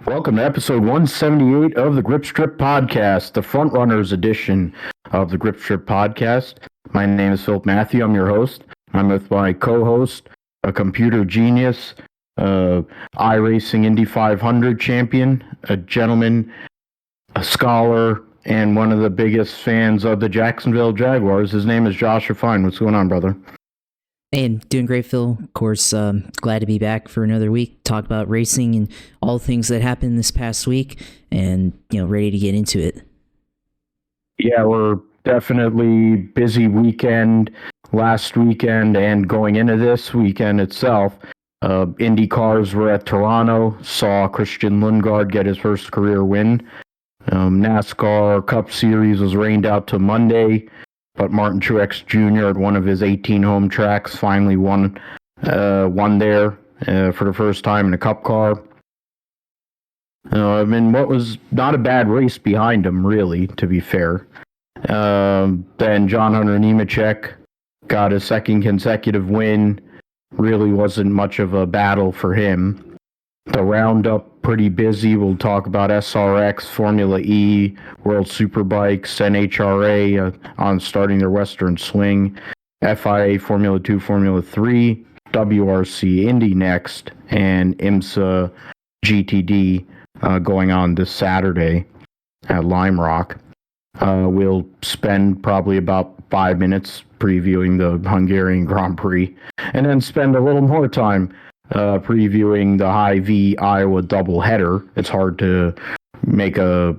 Welcome to episode 178 of the Grip Strip Podcast, the Frontrunners edition of the Grip Strip Podcast. My name is Philip Matthew. I'm your host. I'm with my co-host, a computer genius, iRacing Indy 500 champion, a gentleman, a scholar, and one of the biggest fans of the Jacksonville Jaguars. His name is Josh Fine. What's going on, brother? Hey, doing great, Phil. Of course, glad to be back for another week. Talk about racing and all things that happened this past week, and ready to get into it. Yeah, we're definitely busy weekend last weekend and going into this weekend itself. Indy cars were at Toronto. Saw Christian Lundgaard get his first career win. NASCAR Cup Series was rained out to Monday. But Martin Truex Jr. at one of his 18 home tracks finally won there for the first time in a Cup car. What was not a bad race behind him, really, to be fair. Then John Hunter Nemechek got a second consecutive win. Really wasn't much of a battle for him. The Roundup, pretty busy. We'll talk about SRX, Formula E, World Superbikes, NHRA on starting their Western Swing, FIA Formula 2, Formula 3, WRC Indy NXT, and IMSA GTD going on this Saturday at Lime Rock. We'll spend probably about 5 minutes previewing the Hungarian Grand Prix, and then spend a little more time previewing the Hy-V Iowa doubleheader. It's hard to make a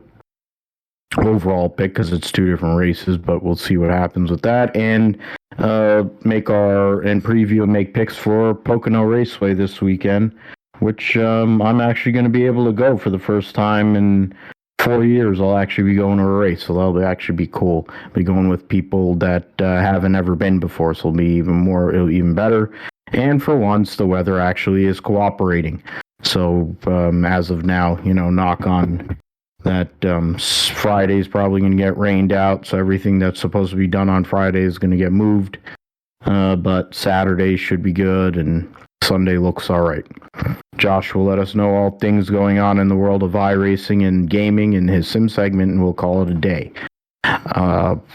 overall pick because it's two different races, but we'll see what happens with that. And preview and make picks for Pocono Raceway this weekend, which I'm actually going to be able to go for the first time in 4 years. I'll actually be going to a race, so that'll actually be cool. I'll be going with people that haven't ever been before, so it'll be even better. And for once, the weather actually is cooperating. So as of now, knock on that, Friday's probably going to get rained out. So everything that's supposed to be done on Friday is going to get moved. But Saturday should be good, and Sunday looks all right. Josh will let us know all things going on in the world of iRacing and gaming in his sim segment, and we'll call it a day.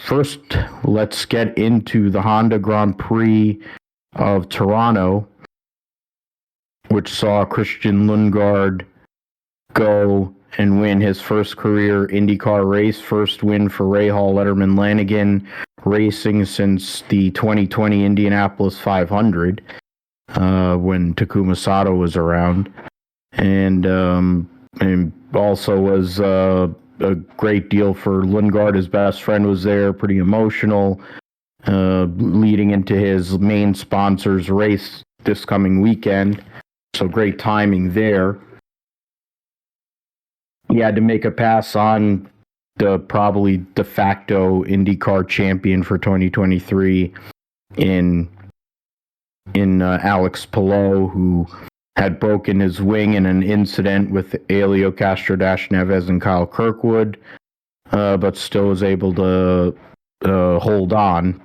First, let's get into the Honda Grand Prix of Toronto, which saw Christian Lundgaard go and win his first career IndyCar race, first win for Rahal Letterman Lanigan Racing since the 2020 Indianapolis 500, when Takuma Sato was around, and also was a great deal for Lundgaard. His best friend was there, pretty emotional. Leading into his main sponsor's race this coming weekend. So great timing there. He had to make a pass on the probably de facto IndyCar champion for 2023 in Alex Palou, who had broken his wing in an incident with Helio Castro-Neves and Kyle Kirkwood, but still was able to hold on,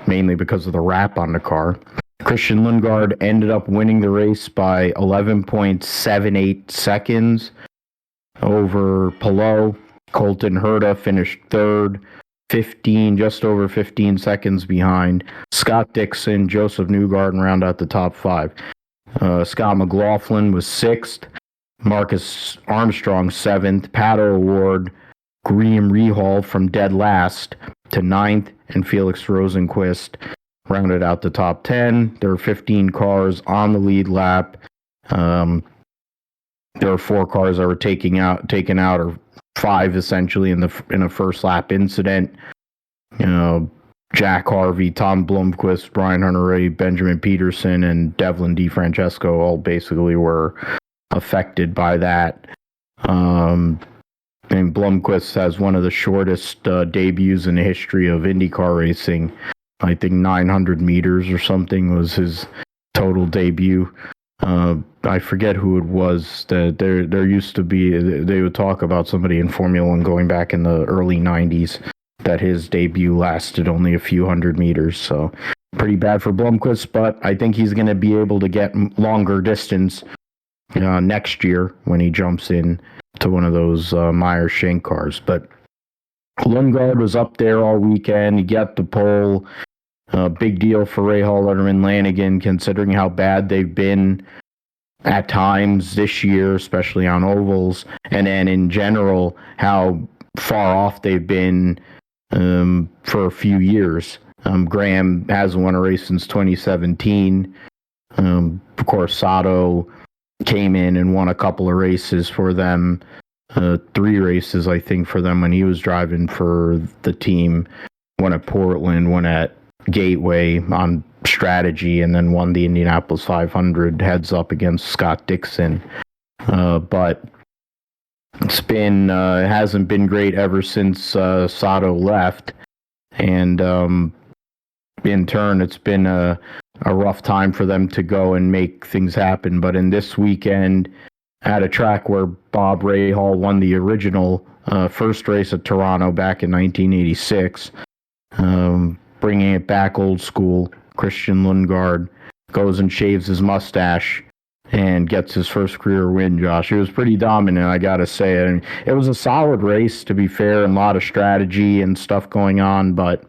mainly because of the wrap on the car. Christian Lundgaard ended up winning the race by 11.78 seconds over Palou. Colton Herta finished third, just over 15 seconds behind. Scott Dixon, Joseph Newgarden round out the top five. Scott McLaughlin was sixth, Marcus Armstrong seventh, Pato Award, Graham Rahal from dead last to ninth, and Felix Rosenquist rounded out the top 10. There were 15 cars on the lead lap. There were 4 cars that were taken out, or 5 essentially in a first lap incident. Jack Harvey, Tom Blomqvist, Brian Hunter-Reay, Benjamin Peterson, and Devlin DeFrancesco all basically were affected by that. And Blomqvist has one of the shortest debuts in the history of IndyCar racing. I think 900 meters or something was his total debut. I forget who it was. There used to be, they would talk about somebody in Formula One going back in the early 90s that his debut lasted only a few hundred meters. So pretty bad for Blomqvist, but I think he's going to be able to get longer distance next year when he jumps in to one of those Meyer Shank cars. But Lundgaard was up there all weekend. He got the pole. Big deal for Rahal, Letterman, Lanigan, considering how bad they've been at times this year, especially on ovals, and then in general, how far off they've been for a few years. Graham hasn't won a race since 2017. Of course, Sato came in and won a couple of races for them. 3 races, I think, for them when he was driving for the team. One at Portland, one at Gateway on strategy, and then won the Indianapolis 500 heads up against Scott Dixon. But it's been it hasn't been great ever since Sato left, and in turn, it's been a rough time for them to go and make things happen. But in this weekend, at a track where Bob Rahal won the original first race at Toronto back in 1986, bringing it back old school, Christian Lundgaard goes and shaves his mustache and gets his first career win, Josh. It was pretty dominant, I got to say. And it was a solid race, to be fair, and a lot of strategy and stuff going on, but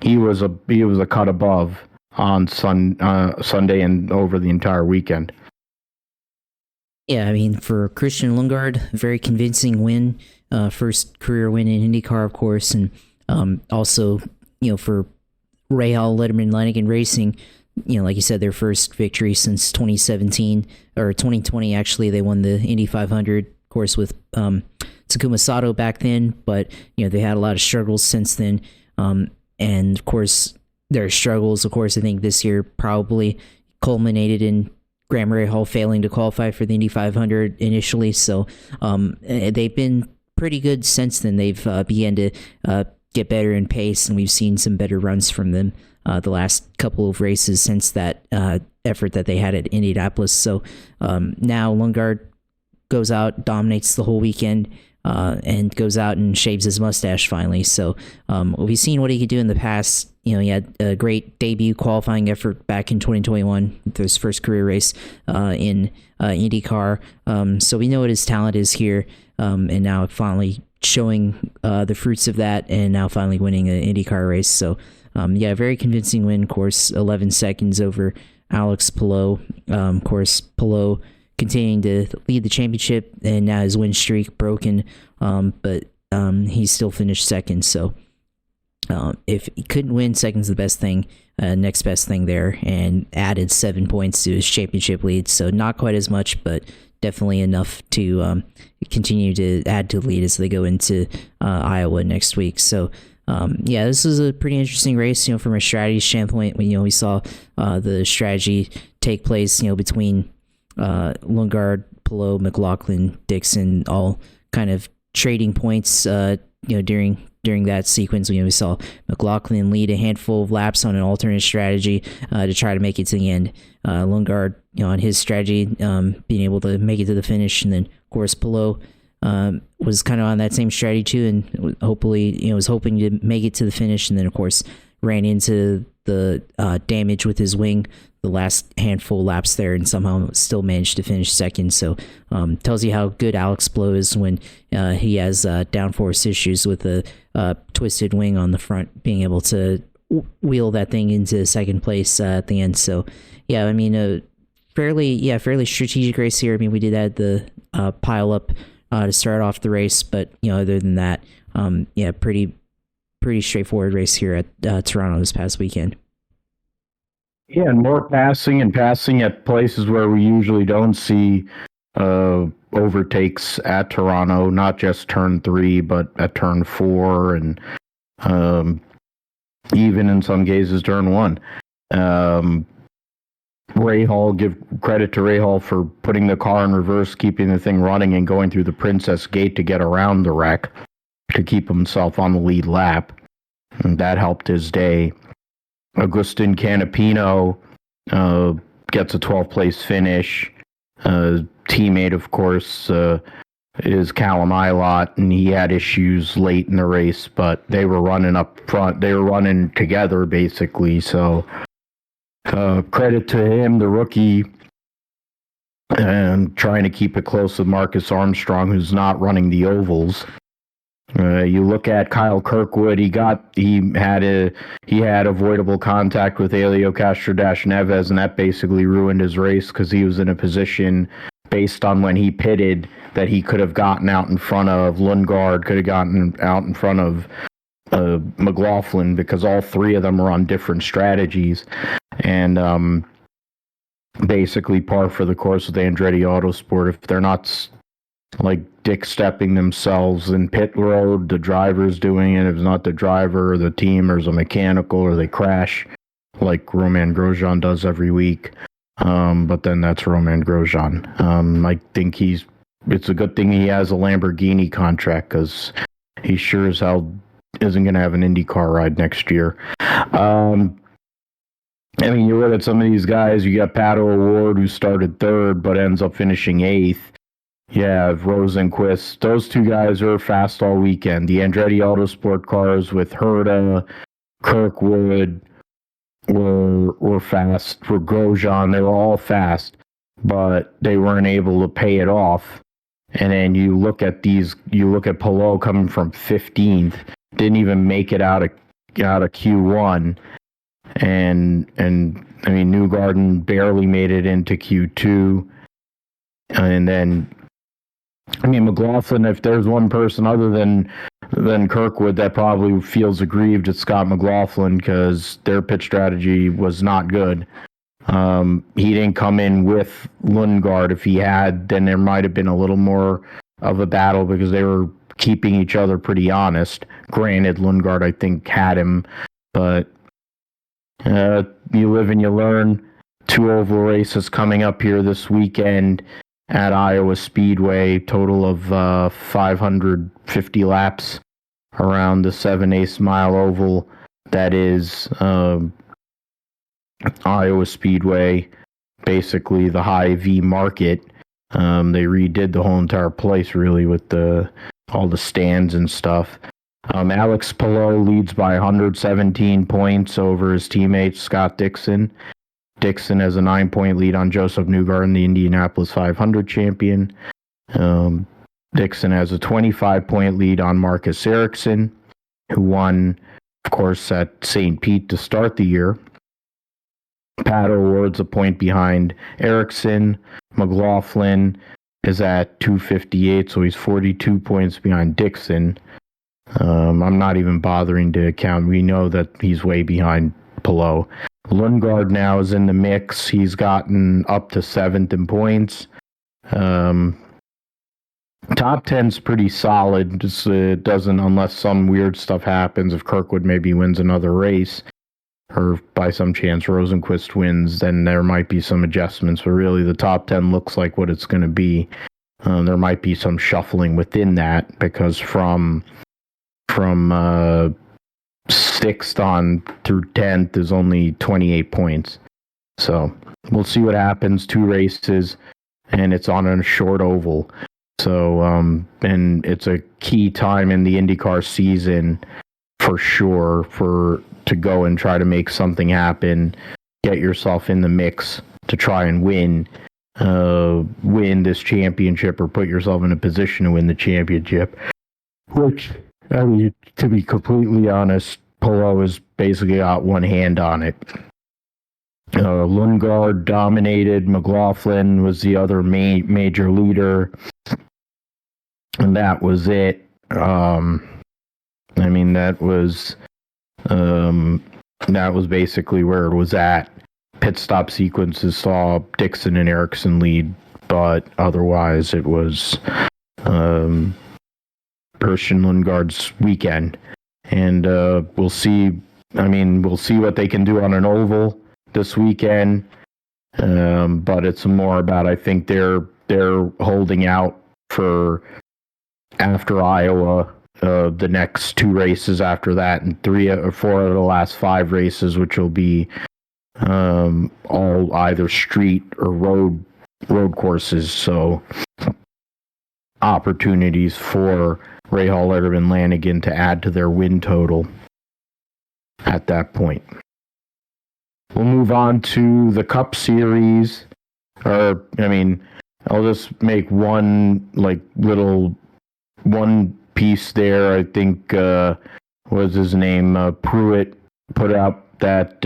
he was a cut above on Sunday and over the entire weekend. Yeah, I mean, for Christian Lundgaard, very convincing win, first career win in IndyCar, of course, and also, for Rahal, Letterman, Lanigan Racing, like you said, their first victory since 2017, or 2020, actually. They won the Indy 500, of course, with Takuma Sato back then, but, they had a lot of struggles since then, and, of course, their struggles, of course, I think this year probably culminated in Graham Rahal failing to qualify for the Indy 500 initially, so they've been pretty good since then. They've began to get better in pace, and we've seen some better runs from them the last couple of races since that effort that they had at Indianapolis. So now Lundgaard goes out, dominates the whole weekend, and goes out and shaves his mustache finally. So we've seen what he could do in the past. He had a great debut qualifying effort back in 2021 with his first career race in IndyCar. So we know what his talent is here, and now finally showing the fruits of that, and now finally winning an IndyCar race. So very convincing win, of course, 11 seconds over Alex Palou. Of course, Palou continuing to lead the championship, and now his win streak broken, but he still finished second. So if he couldn't win, second's the best thing, next best thing there, and added 7 points to his championship lead. So not quite as much, but definitely enough to continue to add to the lead as they go into Iowa next week. So this is a pretty interesting race, from a strategy standpoint. We saw the strategy take place, between Lundgaard, Palou, McLaughlin, Dixon, all kind of trading points, during that sequence. We saw McLaughlin lead a handful of laps on an alternate strategy to try to make it to the end. Lundgaard, on his strategy, being able to make it to the finish, and then of course Palou was kind of on that same strategy too, and hopefully, was hoping to make it to the finish, and then of course ran into the damage with his wing the last handful of laps there, and somehow still managed to finish second. So tells you how good Alex Palou is when he has downforce issues with a twisted wing on the front, being able to wheel that thing into second place at the end. So a fairly strategic race here. I mean, we did add the pile up to start off the race, but other than that, pretty straightforward race here at Toronto this past weekend. Yeah, and more passing at places where we usually don't see overtakes at Toronto, not just turn 3, but at turn 4, and even in some cases turn 1. Rahal, give credit to Rahal for putting the car in reverse, keeping the thing running, and going through the Princess Gate to get around the wreck to keep himself on the lead lap. And that helped his day. Agustin Canapino gets a 12th place finish. Teammate, of course, is Callum Ilott, and he had issues late in the race, but they were running up front. They were running together, basically. So credit to him, the rookie. and trying to keep it close with Marcus Armstrong, who's not running the ovals. You look at Kyle Kirkwood. He had avoidable contact with Helio Castro-Neves, and that basically ruined his race because he was in a position based on when he pitted that he could have gotten out in front of Lundgaard, could have gotten out in front of McLaughlin, because all three of them are on different strategies, and basically par for the course with Andretti Autosport. If they're not like dick stepping themselves in pit road, the driver's doing it. If it's not the driver or the team, or it's a mechanical, or they crash like Romain Grosjean does every week. But then that's Romain Grosjean. I think it's a good thing he has a Lamborghini contract, because he sure as hell isn't going to have an IndyCar ride next year. I mean, you look at some of these guys. You got Pato O'Ward, who started third but ends up finishing eighth. You have Rosenqvist. Those two guys are fast all weekend. The Andretti Autosport cars with Herta, Kirkwood were fast. For Grosjean, they were all fast, but they weren't able to pay it off. And then you look at Palou coming from 15th, didn't even make it out of Q1. And I mean, Newgarden barely made it into Q2. And then, I mean, McLaughlin, if there's one person other than Kirkwood that probably feels aggrieved, it's Scott McLaughlin, because their pit strategy was not good. He didn't come in with Lundgaard. If he had, then there might have been a little more of a battle, because they were keeping each other pretty honest. Granted, Lundgaard, I think, had him, but you live and you learn. 2 oval races coming up here this weekend at Iowa Speedway, total of 550 laps around the 7/8 mile oval. That is Iowa Speedway, basically the high V market. They redid the whole entire place, really, with all the stands and stuff. Alex Palou leads by 117 points over his teammate Scott Dixon. Dixon has a 9-point lead on Joseph Newgarden, the Indianapolis 500 champion. Dixon has a 25-point lead on Marcus Ericsson, who won, of course, at St. Pete to start the year. Pato O'Ward's a point behind Ericsson. McLaughlin is at 258, so he's 42 points behind Dixon. I'm not even bothering to count. We know that he's way behind Palou. Lundgaard now is in the mix. He's gotten up to 7th in points. Top 10's pretty solid. Just it doesn't, unless some weird stuff happens. If Kirkwood maybe wins another race, or by some chance Rosenqvist wins, then there might be some adjustments. But really, the top 10 looks like what it's going to be. There might be some shuffling within that, because from 6th on through 10th is only 28 points. So we'll see what happens. 2 races, and it's on a short oval. So, and it's a key time in the IndyCar season for sure to go and try to make something happen, get yourself in the mix to try and win this championship, or put yourself in a position to win the championship. Which, I mean, to be completely honest, Palou has basically got one hand on it. Lundgaard dominated. McLaughlin was the other major leader, and that was it. I mean, that was basically where it was at. Pit stop sequences saw Dixon and Ericsson lead, but otherwise it was Christian Lundgaard's weekend. And we'll see. I mean, we'll see what they can do on an oval this weekend. But it's more about, I think they're holding out for after Iowa, the next 2 races after that, and 3 or 4 of the last 5 races, which will be all either street or road courses. So opportunities for Rahal, Letterman, Lanigan to add to their win total at that point. We'll move on to the Cup Series. I'll just make one one piece there. I think was his name Pruitt put up that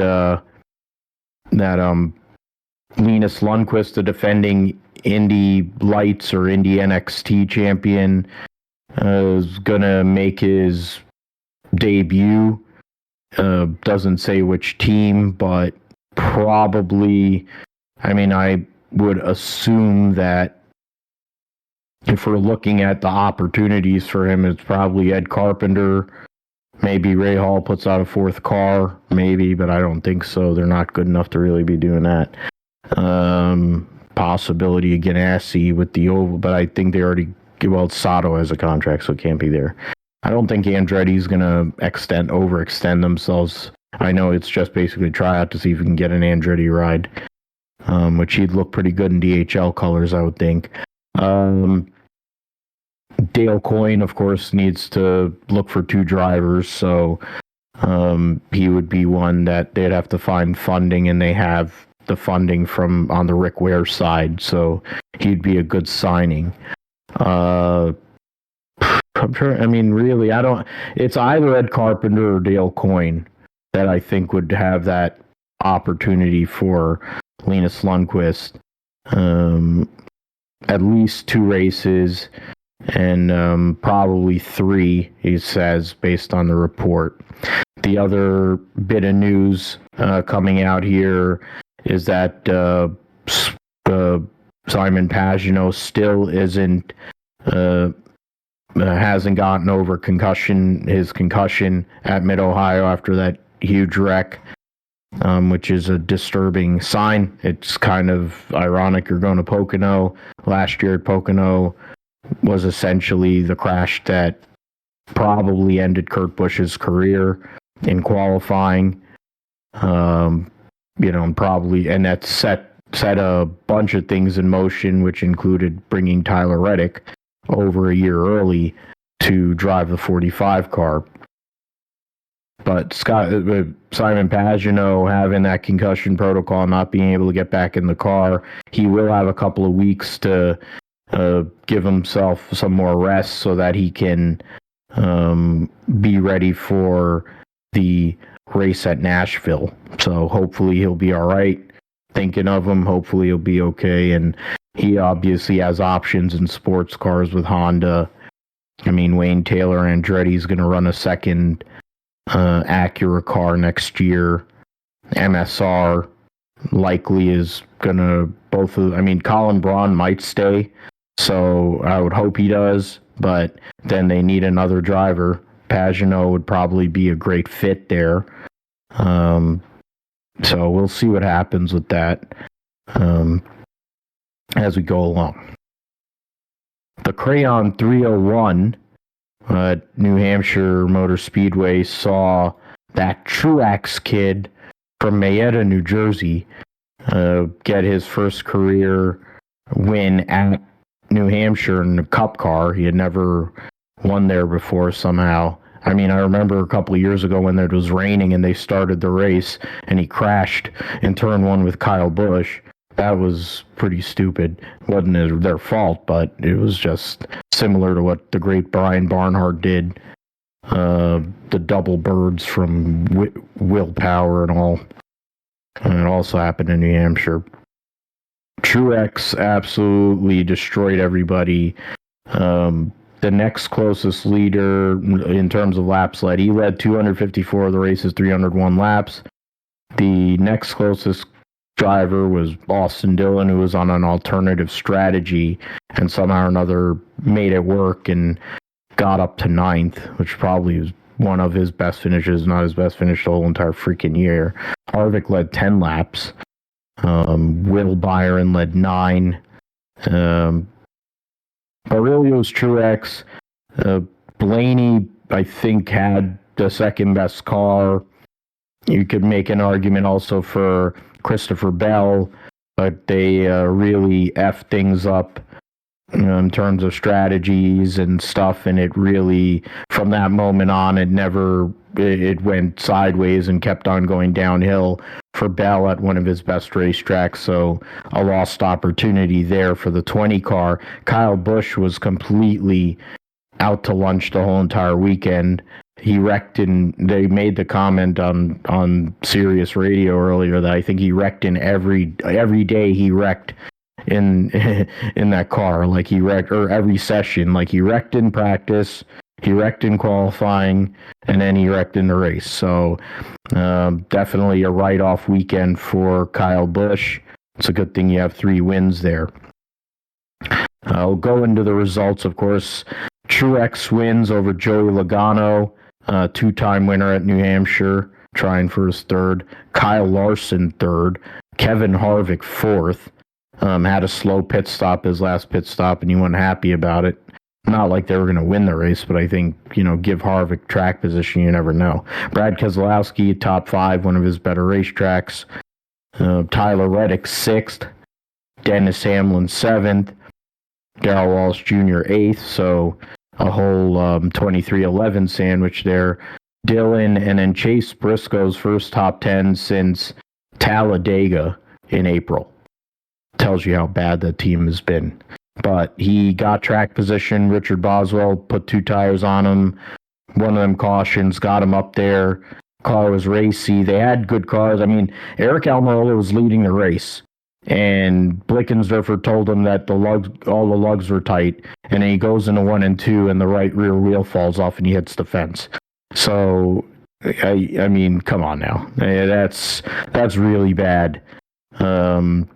Linus Lundqvist, the defending Indy Lights or Indy NXT champion, is gonna make his debut. Doesn't say which team, but probably. I mean, I would assume that if we're looking at the opportunities for him, it's probably Ed Carpenter. Maybe Ray Hall puts out a fourth car, maybe, but I don't think so. They're not good enough to really be doing that. Possibility of Ganassi with the oval, but I think they already, Sato has a contract, so it can't be there. I don't think Andretti's going to overextend themselves. I know it's just basically try out to see if we can get an Andretti ride, which he'd look pretty good in DHL colors, I would think. Dale Coyne, of course, needs to look for two drivers, so he would be one that they'd have to find funding, and they have the funding from on the Rick Ware side, so he'd be a good signing. I'm sure. I mean, really, it's either Ed Carpenter or Dale Coyne that I think would have that opportunity for Linus Lundqvist. At least 2 races, and probably 3, he says, based on the report. The other bit of news coming out here is that Simon Pagenaud still hasn't gotten over his concussion at Mid-Ohio after that huge wreck, which is a disturbing sign. It's kind of ironic you're going to Pocono. Last year at Pocono was essentially the crash that probably ended Kurt Busch's career in qualifying. And that set a bunch of things in motion, which included bringing Tyler Reddick over a year early to drive the 45 car. But Simon Pagenaud having that concussion protocol, not being able to get back in the car, he will have a couple of weeks to give himself some more rest so that he can be ready for the race at Nashville. So hopefully he'll be all right. Thinking of him, hopefully he'll be okay. And he obviously has options in sports cars with Honda. I mean, Wayne Taylor Andretti is going to run a second Acura car next year. MSR likely is going to Colin Braun might stay, so I would hope he does, but then they need another driver. Pagenaud would probably be a great fit there. So we'll see what happens with that as we go along. The Crayon 301 at New Hampshire Motor Speedway saw that Truex kid from Mayetta, New Jersey, get his first career win at New Hampshire in a Cup car. He had never won there before somehow. I mean, I remember a couple of years ago when it was raining and they started the race and he crashed in turn 1 with Kyle Busch. That was pretty stupid. It wasn't their fault, but it was just similar to what the great Brian Barnhart did. The double birds from Willpower and all. And it also happened in New Hampshire. Truex absolutely destroyed everybody. The next closest leader in terms of laps led, he led 254 of the race's 301 laps. The next closest driver was Austin Dillon, who was on an alternative strategy and somehow or another made it work and got up to 9th, which probably was one of his best finishes, not his best finish the whole entire freaking year. Harvick led 10 laps. Will Byron led 9. But really it was Truex. Blaney, I think, had the second best car. You could make an argument also for Christopher Bell, but they really effed things up in terms of strategies and stuff, and it really, from that moment on, it went sideways and kept on going downhill for Bell at one of his best racetracks, so a lost opportunity there for the 20 car. Kyle Busch was completely out to lunch the whole entire weekend. He wrecked they made the comment on Sirius Radio earlier that I think he wrecked in every day he wrecked in that car. Like he wrecked, or every session, like he wrecked in practice, he wrecked in qualifying, and then he wrecked in the race. So definitely a write-off weekend for Kyle Busch. It's a good thing you have 3 wins there. I'll go into the results, of course. Truex wins over Joey Logano, 2-time winner at New Hampshire, trying for his 3rd. Kyle Larson 3rd. Kevin Harvick 4th. Had a slow pit stop, his last pit stop, and he wasn't happy about it. Not like they were going to win the race, but I think, give Harvick track position, you never know. Brad Keselowski, top 5, one of his better racetracks. Tyler Reddick 6th. Dennis Hamlin 7th. Darrell Wallace Jr. 8th, so a whole 23-11 sandwich there. Dylan and then Chase Briscoe's first top 10 since Talladega in April. Tells you how bad that team has been. But he got track position. Richard Boswell put 2 tires on him. One of them cautions, got him up there. Car was racy. They had good cars. I mean, Eric Almirola was leading the race. And Blickensderfer told him that all the lugs were tight, and then he goes into 1 and 2, and the right rear wheel falls off, and he hits the fence. So, I mean, come on now, that's really bad. And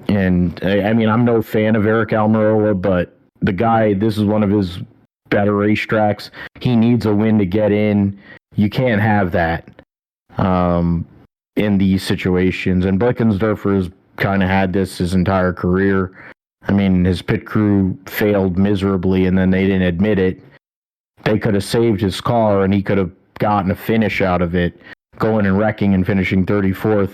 I mean, I'm no fan of Eric Almirola, but the guy, this is one of his better racetracks. He needs a win to get in. You can't have that. In these situations, and Blickensderfer has kind of had this his entire career. I mean, his pit crew failed miserably, and then they didn't admit it. They could have saved his car, and he could have gotten a finish out of it. Going and wrecking and finishing 34th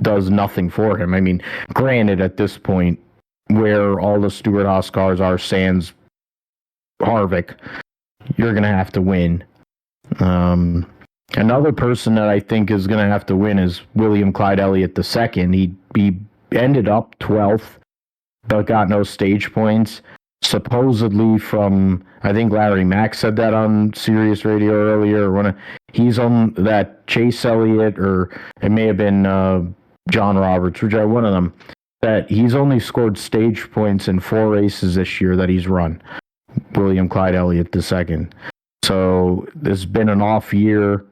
does nothing for him. I mean, granted, at this point, where all the Stewart-Haas cars are, sans Harvick, you're going to have to win. Another person that I think is going to have to win is William Clyde Elliott II. He ended up 12th, but got no stage points. Supposedly from, I think Larry Mack said that on Sirius Radio earlier. He's on that Chase Elliott, or it may have been John Roberts, which one of them, that he's only scored stage points in 4 races this year that he's run. William Clyde Elliott II. So there's been an off year.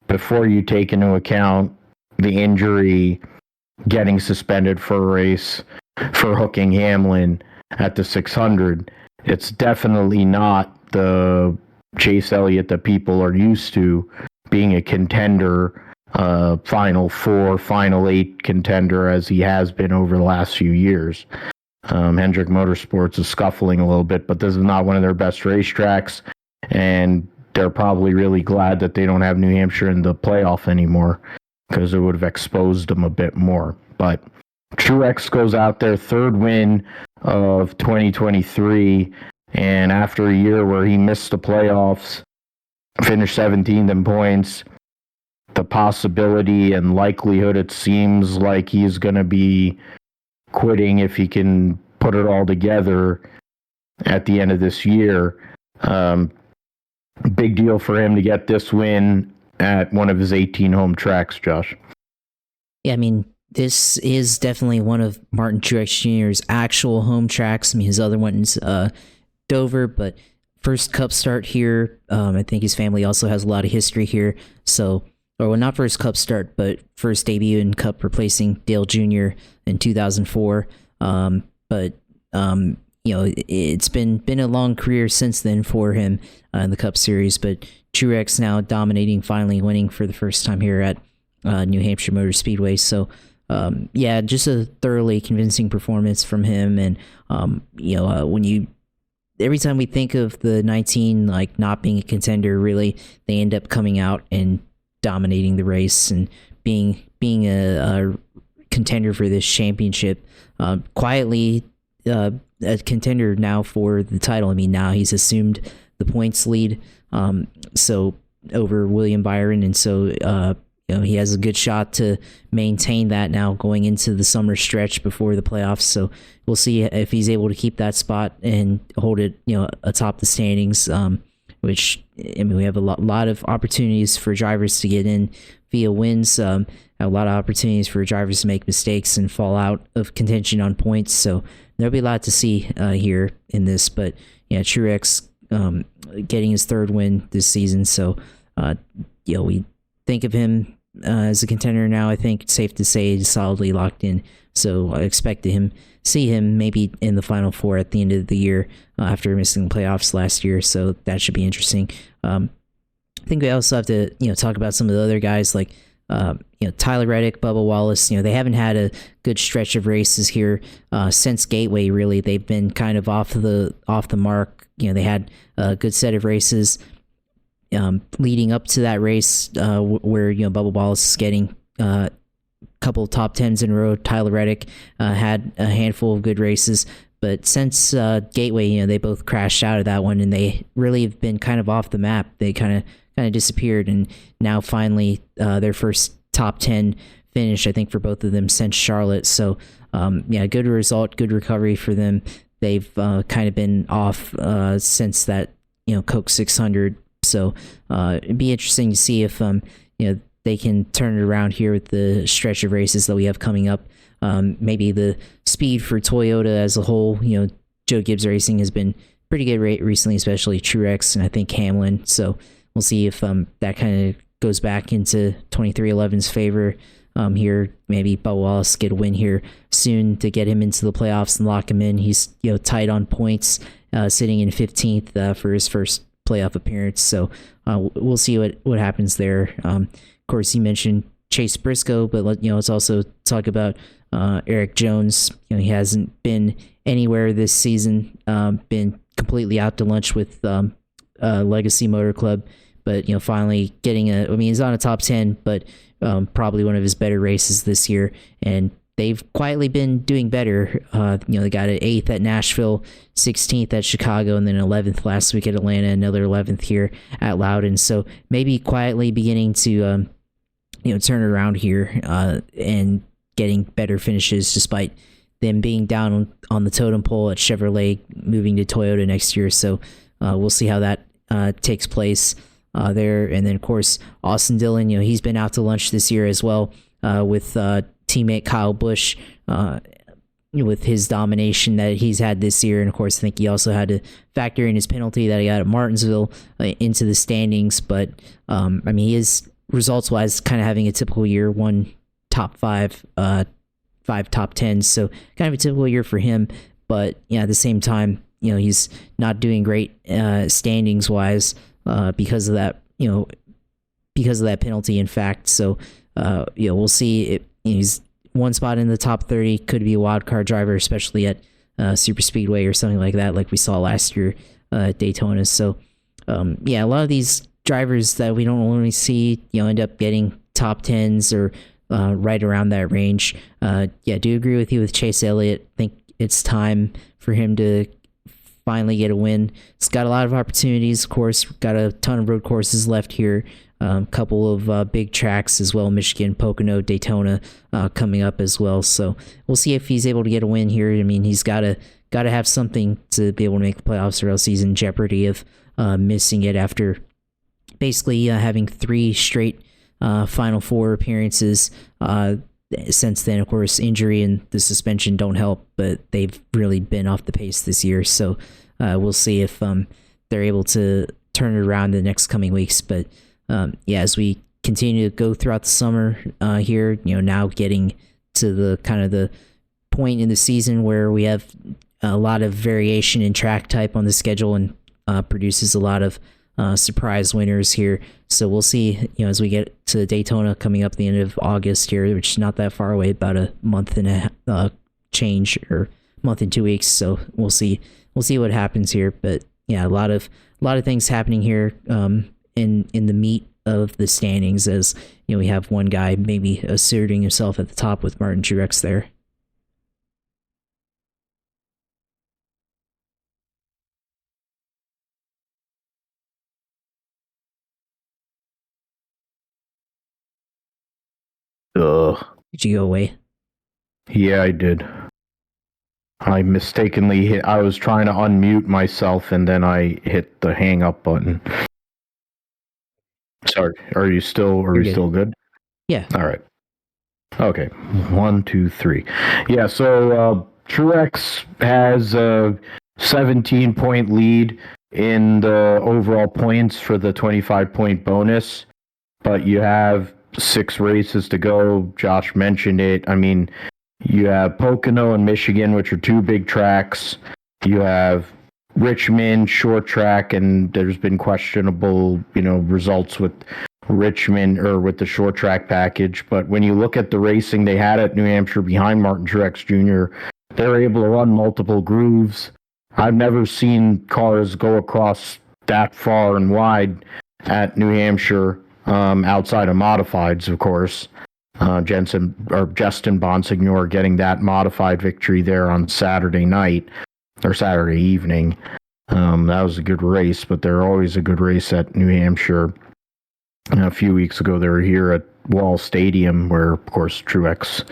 Before you take into account the injury, getting suspended for a race, for hooking Hamlin at the 600, it's definitely not the Chase Elliott that people are used to, being a contender, Final 4, Final 8 contender, as he has been over the last few years. Hendrick Motorsports is scuffling a little bit, but this is not one of their best racetracks, and they're probably really glad that they don't have New Hampshire in the playoff anymore, because it would have exposed them a bit more. But Truex goes out there, 3rd win of 2023, and after a year where he missed the playoffs, finished 17th in points, the possibility and likelihood, it seems like he's going to be quitting if he can put it all together at the end of this year. Big deal for him to get this win at one of his 18 home tracks, Josh. Yeah, I mean, this is definitely one of Martin Truex Jr.'s actual home tracks. I mean, his other one's Dover, but first Cup start here. I think his family also has a lot of history here. So, or well, not first Cup start, but first debut in Cup, replacing Dale Jr. in 2004. It's been a long career since then for him in the Cup Series, but Truex now dominating, finally winning for the first time here at New Hampshire Motor Speedway. So, just a thoroughly convincing performance from him. And, every time we think of the 19, like, not being a contender, really, they end up coming out and dominating the race and being a contender for this championship, quietly, a contender now for the title. I mean, now he's assumed the points lead, so over William Byron, and so he has a good shot to maintain that now going into the summer stretch before the playoffs. So we'll see if he's able to keep that spot and hold it, atop the standings. Which, I mean, we have a lot of opportunities for drivers to get in via wins. A lot of opportunities for drivers to make mistakes and fall out of contention on points. So there'll be a lot to see here in this. But yeah, Truex getting his third win this season. So we think of him as a contender now. I think it's safe to say he's solidly locked in. So I expect to see him maybe in the Final Four at the end of the year after missing the playoffs last year. So that should be interesting. I think we also have to talk about some of the other guys like Tyler Reddick, Bubba Wallace. They haven't had a good stretch of races here since Gateway. Really, they've been kind of off the mark. They had a good set of races leading up to that race where Bubba Wallace is getting couple of top 10s in a row. Tyler Reddick had a handful of good races, but since Gateway, they both crashed out of that one, and they really have been kind of off the map. They kind of disappeared, and now finally their first top 10 finish, I think, for both of them since Charlotte. So good result, good recovery for them. They've kind of been off since that Coke 600. So it'd be interesting to see if they can turn it around here with the stretch of races that we have coming up. Maybe the speed for Toyota as a whole. Joe Gibbs Racing has been pretty good recently, especially Truex and I think Hamlin. So we'll see if that kind of goes back into 23XI's favor here. Maybe Bubba Wallace get a win here soon to get him into the playoffs and lock him in. He's tight on points, sitting in 15th for his first playoff appearance. So we'll see what happens there. Of course, you mentioned Chase Briscoe, but let's also talk about Eric Jones. He hasn't been anywhere this season, been completely out to lunch with Legacy Motor Club, but finally getting he's on a top 10, but probably one of his better races this year, and they've quietly been doing better. They got an 8th at Nashville, 16th at Chicago, and then 11th last week at Atlanta, another 11th here at Loudon. So maybe quietly beginning to turn it around here and getting better finishes despite them being down on the totem pole at Chevrolet, moving to Toyota next year. So we'll see how that takes place there. And then, of course, Austin Dillon, he's been out to lunch this year as well with teammate Kyle Busch with his domination that he's had this year. And, of course, I think he also had to factor in his penalty that he got at Martinsville into the standings. But, he is results-wise kind of having a typical year, one top 5, 5 top 10s, so kind of a typical year for him. But at the same time, he's not doing great standings-wise because of that, penalty, in fact. So we'll see. He's one spot in the top 30, could be a wild card driver, especially at Super Speedway or something like that, like we saw last year at Daytona. So a lot of these drivers that we don't normally see, end up getting top 10s or right around that range. Do agree with you with Chase Elliott. I think it's time for him to finally get a win. He's got a lot of opportunities, of course. Got a ton of road courses left here. A couple of big tracks as well, Michigan, Pocono, Daytona coming up as well. So we'll see if he's able to get a win here. He's got to have something to be able to make the playoffs, or else he's in jeopardy of missing it after basically having 3 straight Final Four appearances. Since then, of course, injury and the suspension don't help, but they've really been off the pace this year. So we'll see if they're able to turn it around the next coming weeks. But as we continue to go throughout the summer here, now getting to the kind of the point in the season where we have a lot of variation in track type on the schedule and produces a lot of surprise winners here. So we'll see, as we get to Daytona coming up the end of August here, which is not that far away, about a month and a change, or month and 2 weeks. So we'll see what happens here. But a lot of things happening here in the meat of the standings, as we have one guy maybe asserting himself at the top with Martin Truex there. Ugh. Did you go away? Yeah, I did. I mistakenly hit. I was trying to unmute myself, and then I hit the hang up button. Sorry. Are you still? Are we still good? Yeah. All right. Okay. 1, 2, 3. Yeah. So Truex has a 17-point lead in the overall points for the 25-point bonus, but you have 6 races to go. Josh mentioned it. I mean, you have Pocono and Michigan, which are 2 big tracks. You have Richmond, short track, and there's been questionable, results with Richmond or with the short track package. But when you look at the racing they had at New Hampshire behind Martin Truex Jr., they're able to run multiple grooves. I've never seen cars go across that far and wide at New Hampshire, outside of modifieds, of course. Justin Bonsignor getting that modified victory there on Saturday night or Saturday evening. That was a good race, but they're always a good race at New Hampshire. A few weeks ago, they were here at Wall Stadium, where, of course, Truex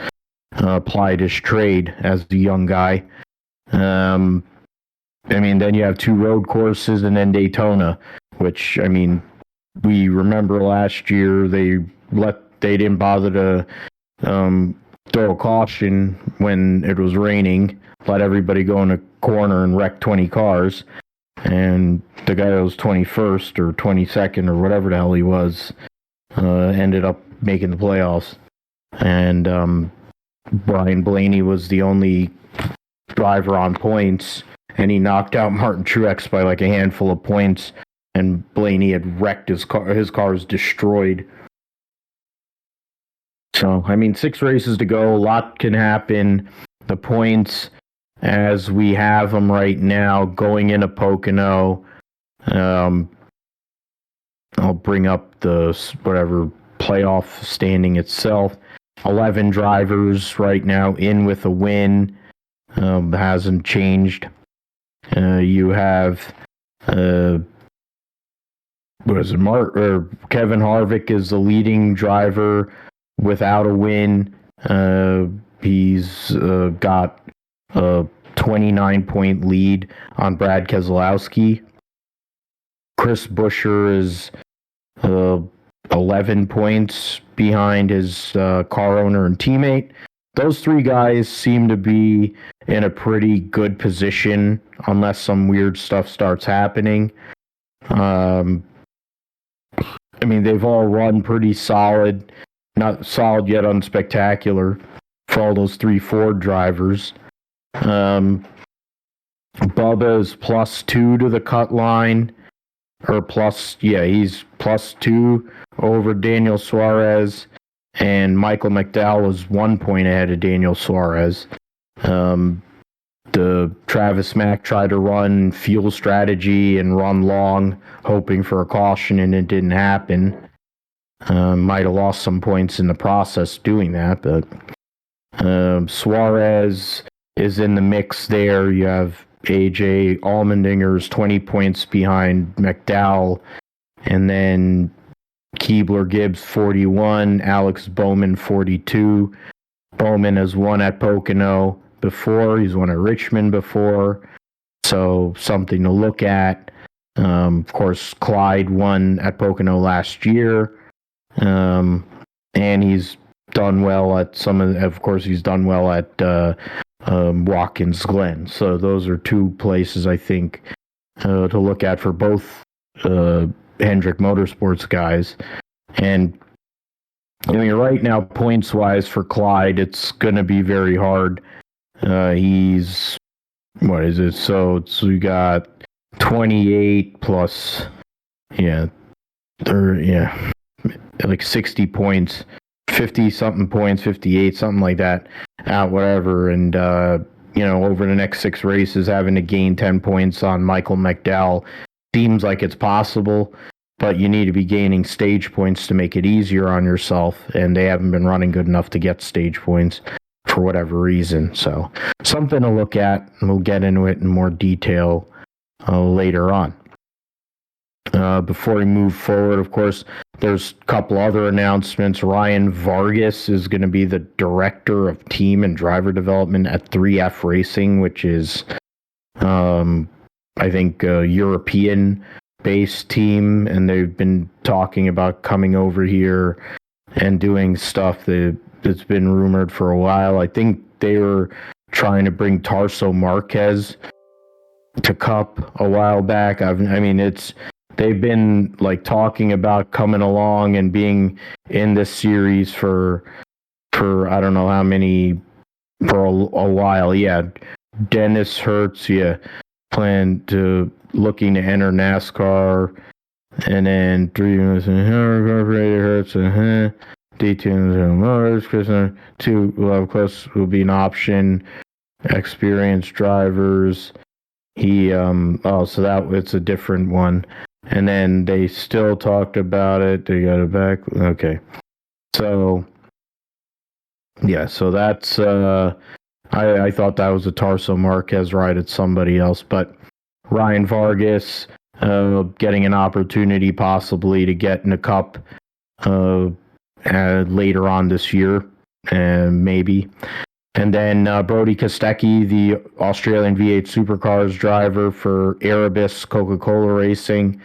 applied his trade as the young guy. Then you have 2 road courses and then Daytona, which, we remember last year they didn't bother to throw a caution when it was raining, let everybody go in a corner and wreck 20 cars. And the guy that was 21st or 22nd or whatever the hell he was ended up making the playoffs. And Brian Blaney was the only driver on points, and he knocked out Martin Truex by like a handful of points, and Blaney had wrecked his car. His car was destroyed. So, 6 races to go. A lot can happen. The points, as we have them right now, going into Pocono, I'll bring up the whatever playoff standing itself. 11 drivers right now in with a win. Hasn't changed. You have Kevin Harvick is the leading driver without a win. He's got a 29-point lead on Brad Keselowski. Chris Buescher is 11 points behind his car owner and teammate. Those 3 guys seem to be in a pretty good position unless some weird stuff starts happening. They've all run pretty solid. Not solid yet unspectacular for all those 3 Ford drivers. Bubba is +2 to the cut line. He's +2 over Daniel Suarez. And Michael McDowell is 1 point ahead of Daniel Suarez. The Travis Mack tried to run fuel strategy and run long, hoping for a caution, and it didn't happen. Might have lost some points in the process doing that, but Suarez is in the mix there. You have AJ Allmendinger's 20 points behind McDowell, and then Keebler Gibbs 41, Alex Bowman 42. Bowman has won at Pocono before. He's won at Richmond before, so something to look at. Of course, Clyde won at Pocono last year, and he's done well at he's done well at Watkins Glen. So those are 2 places I think to look at for both Hendrick Motorsports guys. And right now, points wise for Clyde, it's going to be very hard. He's what is it? So we got 28 plus, like 60 points, 50 something points, 58 something like that, whatever. And over the next 6 races, having to gain 10 points on Michael McDowell seems like it's possible, but you need to be gaining stage points to make it easier on yourself, and they haven't been running good enough to get stage points for whatever reason. So something to look at, and we'll get into it in more detail later on. before we move forward, of course, there's a couple other announcements. Ryan Vargas is going to be the director of team and driver development at 3F Racing, which is, I think, a European-based team, and they've been talking about coming over here and doing stuff that's been rumored for a while. I think they were trying to bring Tarso Marquez to Cup a while back. They've been like talking about coming along and being in this series for I don't know how many, for a while. Yeah, Dennis Hertz, looking to enter NASCAR, and then 3 months incorporated Hertz, D2 Christian 2 of course will be an option. Experienced drivers. It's a different one. And then they still talked about it. They got it back. Okay. So, yeah, so that's, I thought that was a Tarso Marquez ride at somebody else, but Ryan Vargas, getting an opportunity possibly to get in a Cup, later on this year, maybe. And then Brody Kostecki, the Australian V8 Supercars driver for Erebus Coca-Cola Racing,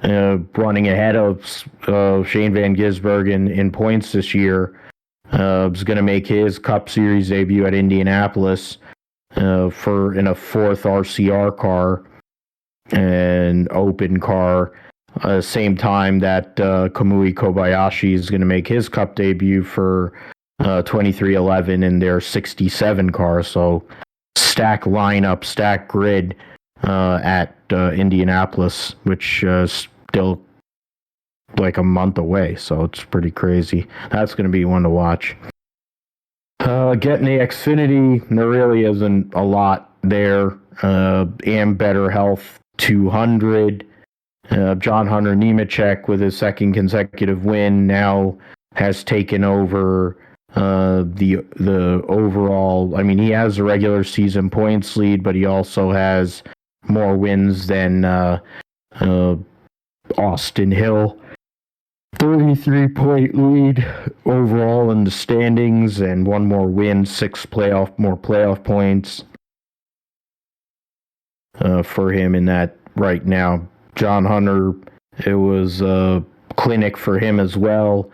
running ahead of Shane Van Gisbergen in points this year, is going to make his Cup Series debut at Indianapolis in a 4th RCR car, an open car. Same time that Kamui Kobayashi is going to make his Cup debut for 2311 in their 67 car. So stack lineup, stack grid at Indianapolis, which is still like a month away. So it's pretty crazy. That's going to be one to watch. Getting the Xfinity, there really isn't a lot there. Am Better Health 200. John Hunter Nemechek, with his second consecutive win, now has taken over the overall. I mean, he has the regular season points lead, but he also has more wins than Austin Hill. 33-point lead overall in the standings, and one more win, 6 more playoff points for him in that right now. John Hunter, it was a clinic for him as well.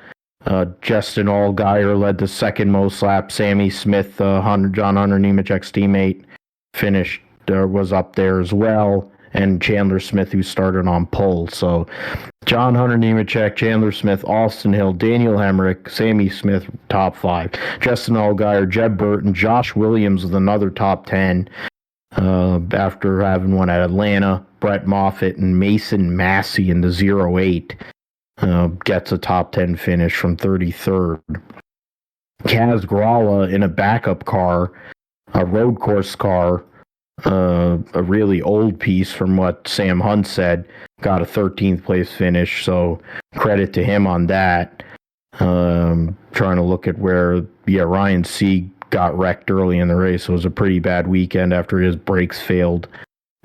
Justin Allgaier led the second most laps. Sammy Smith, John Hunter Nemechek's teammate, was up there as well. And Chandler Smith, who started on pole. So John Hunter Nemechek, Chandler Smith, Austin Hill, Daniel Hemrick, Sammy Smith, top 5. Justin Allgaier, Jeb Burton, Josh Williams with another top 10. After having one at Atlanta, Brett Moffitt and Mason Massey in the 08 gets a top 10 finish from 33rd. Kaz Gralla in a backup car, a road course car, a really old piece from what Sam Hunt said, got a 13th place finish, so credit to him on that. Trying to look at where, Ryan Sieg got wrecked early in the race. It was a pretty bad weekend after his brakes failed.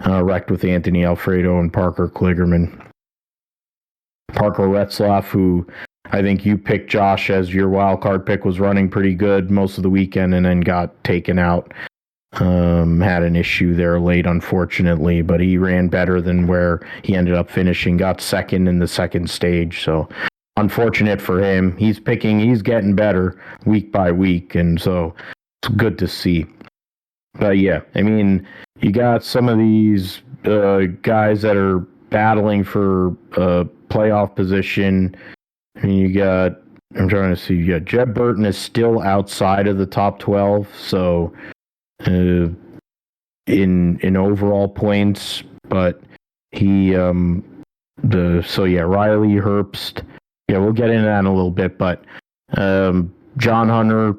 Wrecked with Anthony Alfredo and Parker Kligerman. Parker Retzlaff, who I think you picked, Josh, as your wild card pick, was running pretty good most of the weekend and then got taken out. Had an issue there late, unfortunately, but he ran better than where he ended up finishing. Got second in the second stage, so unfortunate for him. He's getting better week by week, and so it's good to see. But yeah, I mean, you got some of these guys that are battling for playoff position. I mean, I'm trying to see, Jeb Burton is still outside of the top 12, so in overall points, but he Riley Herbst, we'll get into that in a little bit, but John Hunter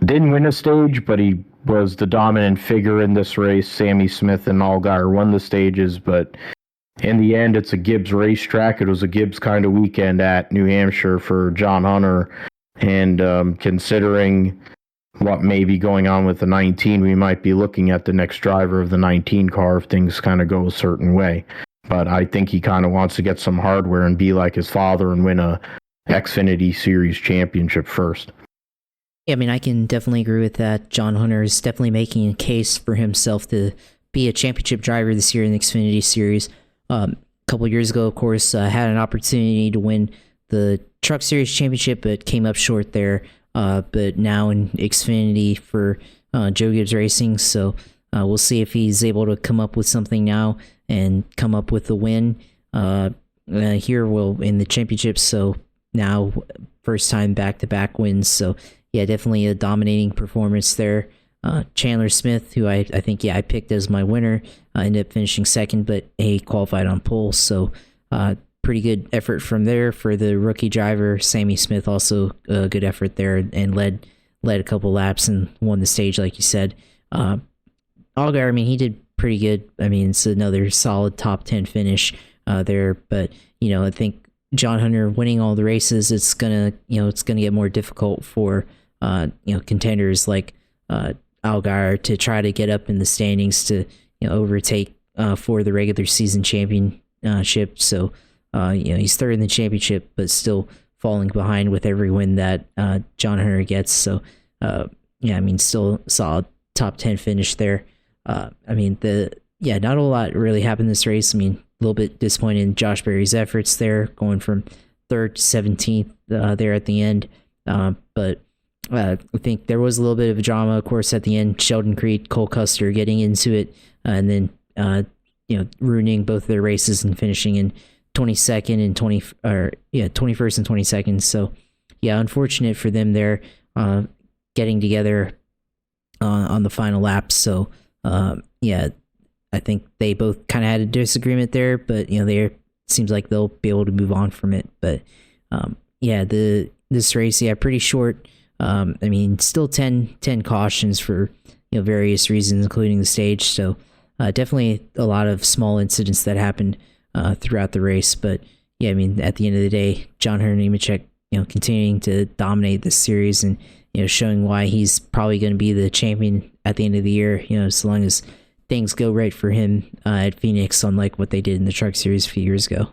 didn't win a stage, but he was the dominant figure in this race. Sammy Smith and Allgaier won the stages, but in the end, it's a Gibbs racetrack. It was a Gibbs kind of weekend at New Hampshire for John Hunter, and considering what may be going on with the 19, we might be looking at the next driver of the 19 car if things kind of go a certain way. but I think he kind of wants to get some hardware and be like his father and win a Xfinity Series championship first. Yeah, I mean, I can definitely agree with that. John Hunter is definitely making a case for himself to be a championship driver this year in the Xfinity Series. A couple years ago, of course, had an opportunity to win the Truck Series championship, but came up short there. But now in Xfinity for Joe Gibbs Racing, so we'll see if he's able to come up with something now and come up with a win here in the championship. So now first time back-to-back wins. So yeah, definitely a dominating performance there. Chandler Smith, who I think I picked as my winner, ended up finishing second, but he qualified on pole. So pretty good effort from there for the rookie driver. Sammy Smith also a good effort there and led a couple laps and won the stage, like you said. Allgaier, I mean, he did pretty good. I mean, it's another solid top 10 finish there. But I think John Hunter winning all the races, it's gonna get more difficult for contenders like Allgaier to try to get up in the standings to overtake for the regular season championship. So he's third in the championship, but still falling behind with every win that John Hunter gets. So I mean, still solid top 10 finish there. I mean, not a lot really happened this race. I mean, a little bit disappointed in Josh Berry's efforts there, going from 3rd to 17th there at the end. But I think there was a little bit of a drama, of course, at the end. Sheldon Creed, Cole Custer getting into it, and then ruining both of their races and finishing in 22nd and 21st and 22nd. So yeah, unfortunate for them there, getting together on the final lap. So I think they both kind of had a disagreement there, but seems like they'll be able to move on from it. But this race, pretty short. I mean, still 10 cautions for various reasons, including the stage. So definitely a lot of small incidents that happened throughout the race. But yeah, I mean, at the end of the day, John Hunter Nemechek, continuing to dominate this series and showing why he's probably going to be the champion at the end of the year. As long as things go right for him at Phoenix, unlike what they did in the Truck Series a few years ago.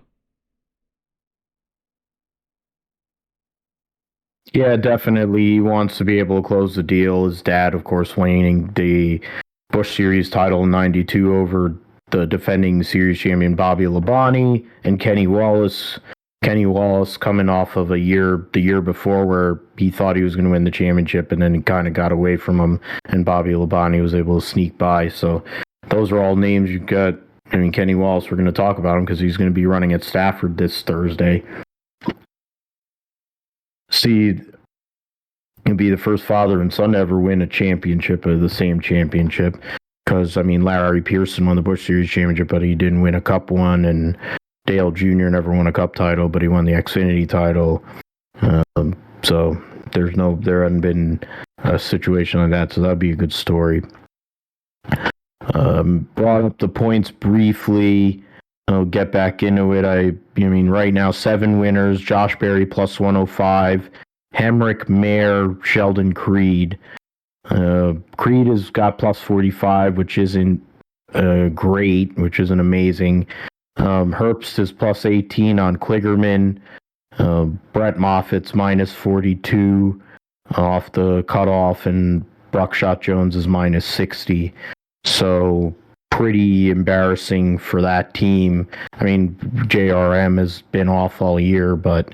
Yeah, definitely. He wants to be able to close the deal. His dad, of course, winning the Busch Series title in '92 over the defending series champion Bobby Labonte and Kenny Wallace. Kenny Wallace coming off of the year before where he thought he was going to win the championship, and then he kind of got away from him, and Bobby Labonte was able to sneak by. So those are all names you got. I mean, Kenny Wallace, we're going to talk about him because he's going to be running at Stafford this Thursday. See, he'll be the first father and son to ever win a championship, the same championship. Because, I mean, Larry Pearson won the Busch Series championship, but he didn't win a Cup one, and Dale Jr. never won a Cup title, but he won the Xfinity title. So there hadn't been a situation like that, so that'd be a good story. Brought up the points briefly. I'll get back into it. I mean, right now, 7 winners. Josh Berry plus 105. Hemrick, Mayer, Sheldon Creed. Creed has got plus 45, which isn't great, which isn't amazing. Herbst is plus 18 on Kligerman. Brett Moffitt's minus 42 off the cutoff, and Buckshot Jones is minus 60. So pretty embarrassing for that team. I mean, JRM has been off all year, but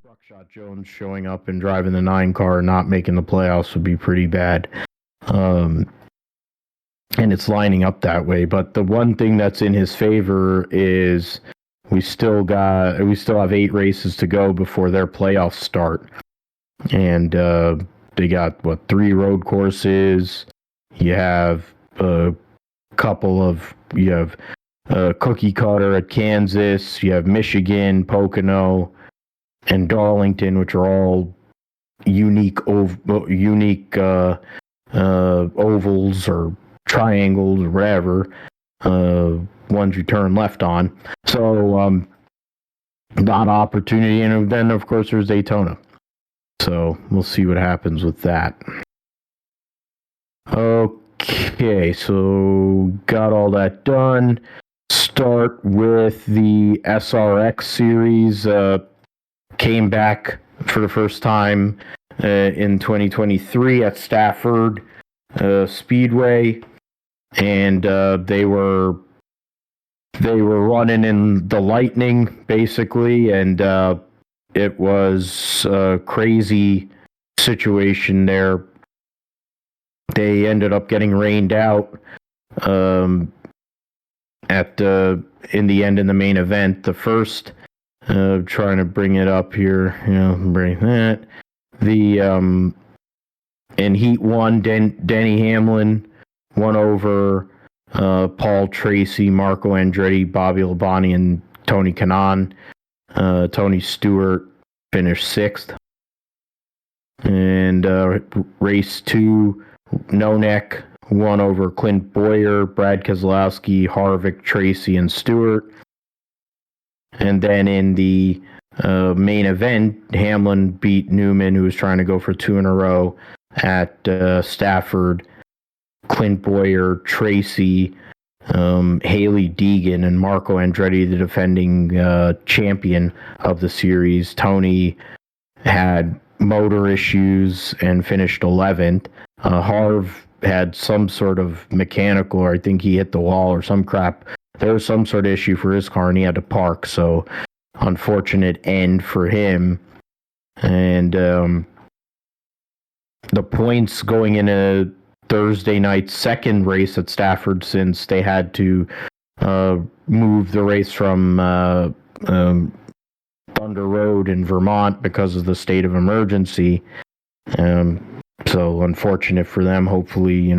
Buckshot Jones showing up and driving the 9 car and not making the playoffs would be pretty bad. And it's lining up that way. But the one thing that's in his favor is we still have 8 races to go before their playoffs start. And they got 3 road courses. You have Cookie Cutter at Kansas. You have Michigan, Pocono, and Darlington, which are all unique ovals or triangles or whatever, ones you turn left on. So not opportunity, and then of course there's Daytona. So we'll see what happens with that. Okay, so got all that done. start with the SRX series. Came back for the first time in 2023 at Stafford Speedway, and they were running in the lightning basically, and it was a crazy situation there. They ended up getting rained out in the end in the main event. The first, trying to bring it up here, bring that. In Heat 1, Denny Hamlin won over Paul Tracy, Marco Andretti, Bobby Labonte, and Tony Kanaan. Tony Stewart finished 6th. And race 2, Nonek won over Clint Boyer, Brad Keselowski, Harvick, Tracy, and Stewart. And then in the main event, Hamlin beat Newman, who was trying to go for 2 in a row at Stafford. Clint Boyer, Tracy, Haley Deegan, and Marco Andretti, the defending champion of the series. Tony had motor issues and finished 11th. Harv had some sort of mechanical, or I think he hit the wall or some crap. There was some sort of issue for his car and he had to park, so unfortunate end for him. And the points going into Thursday night's second race at Stafford, since they had to move the race from Thunder Road in Vermont because of the state of emergency. So unfortunate for them. Hopefully,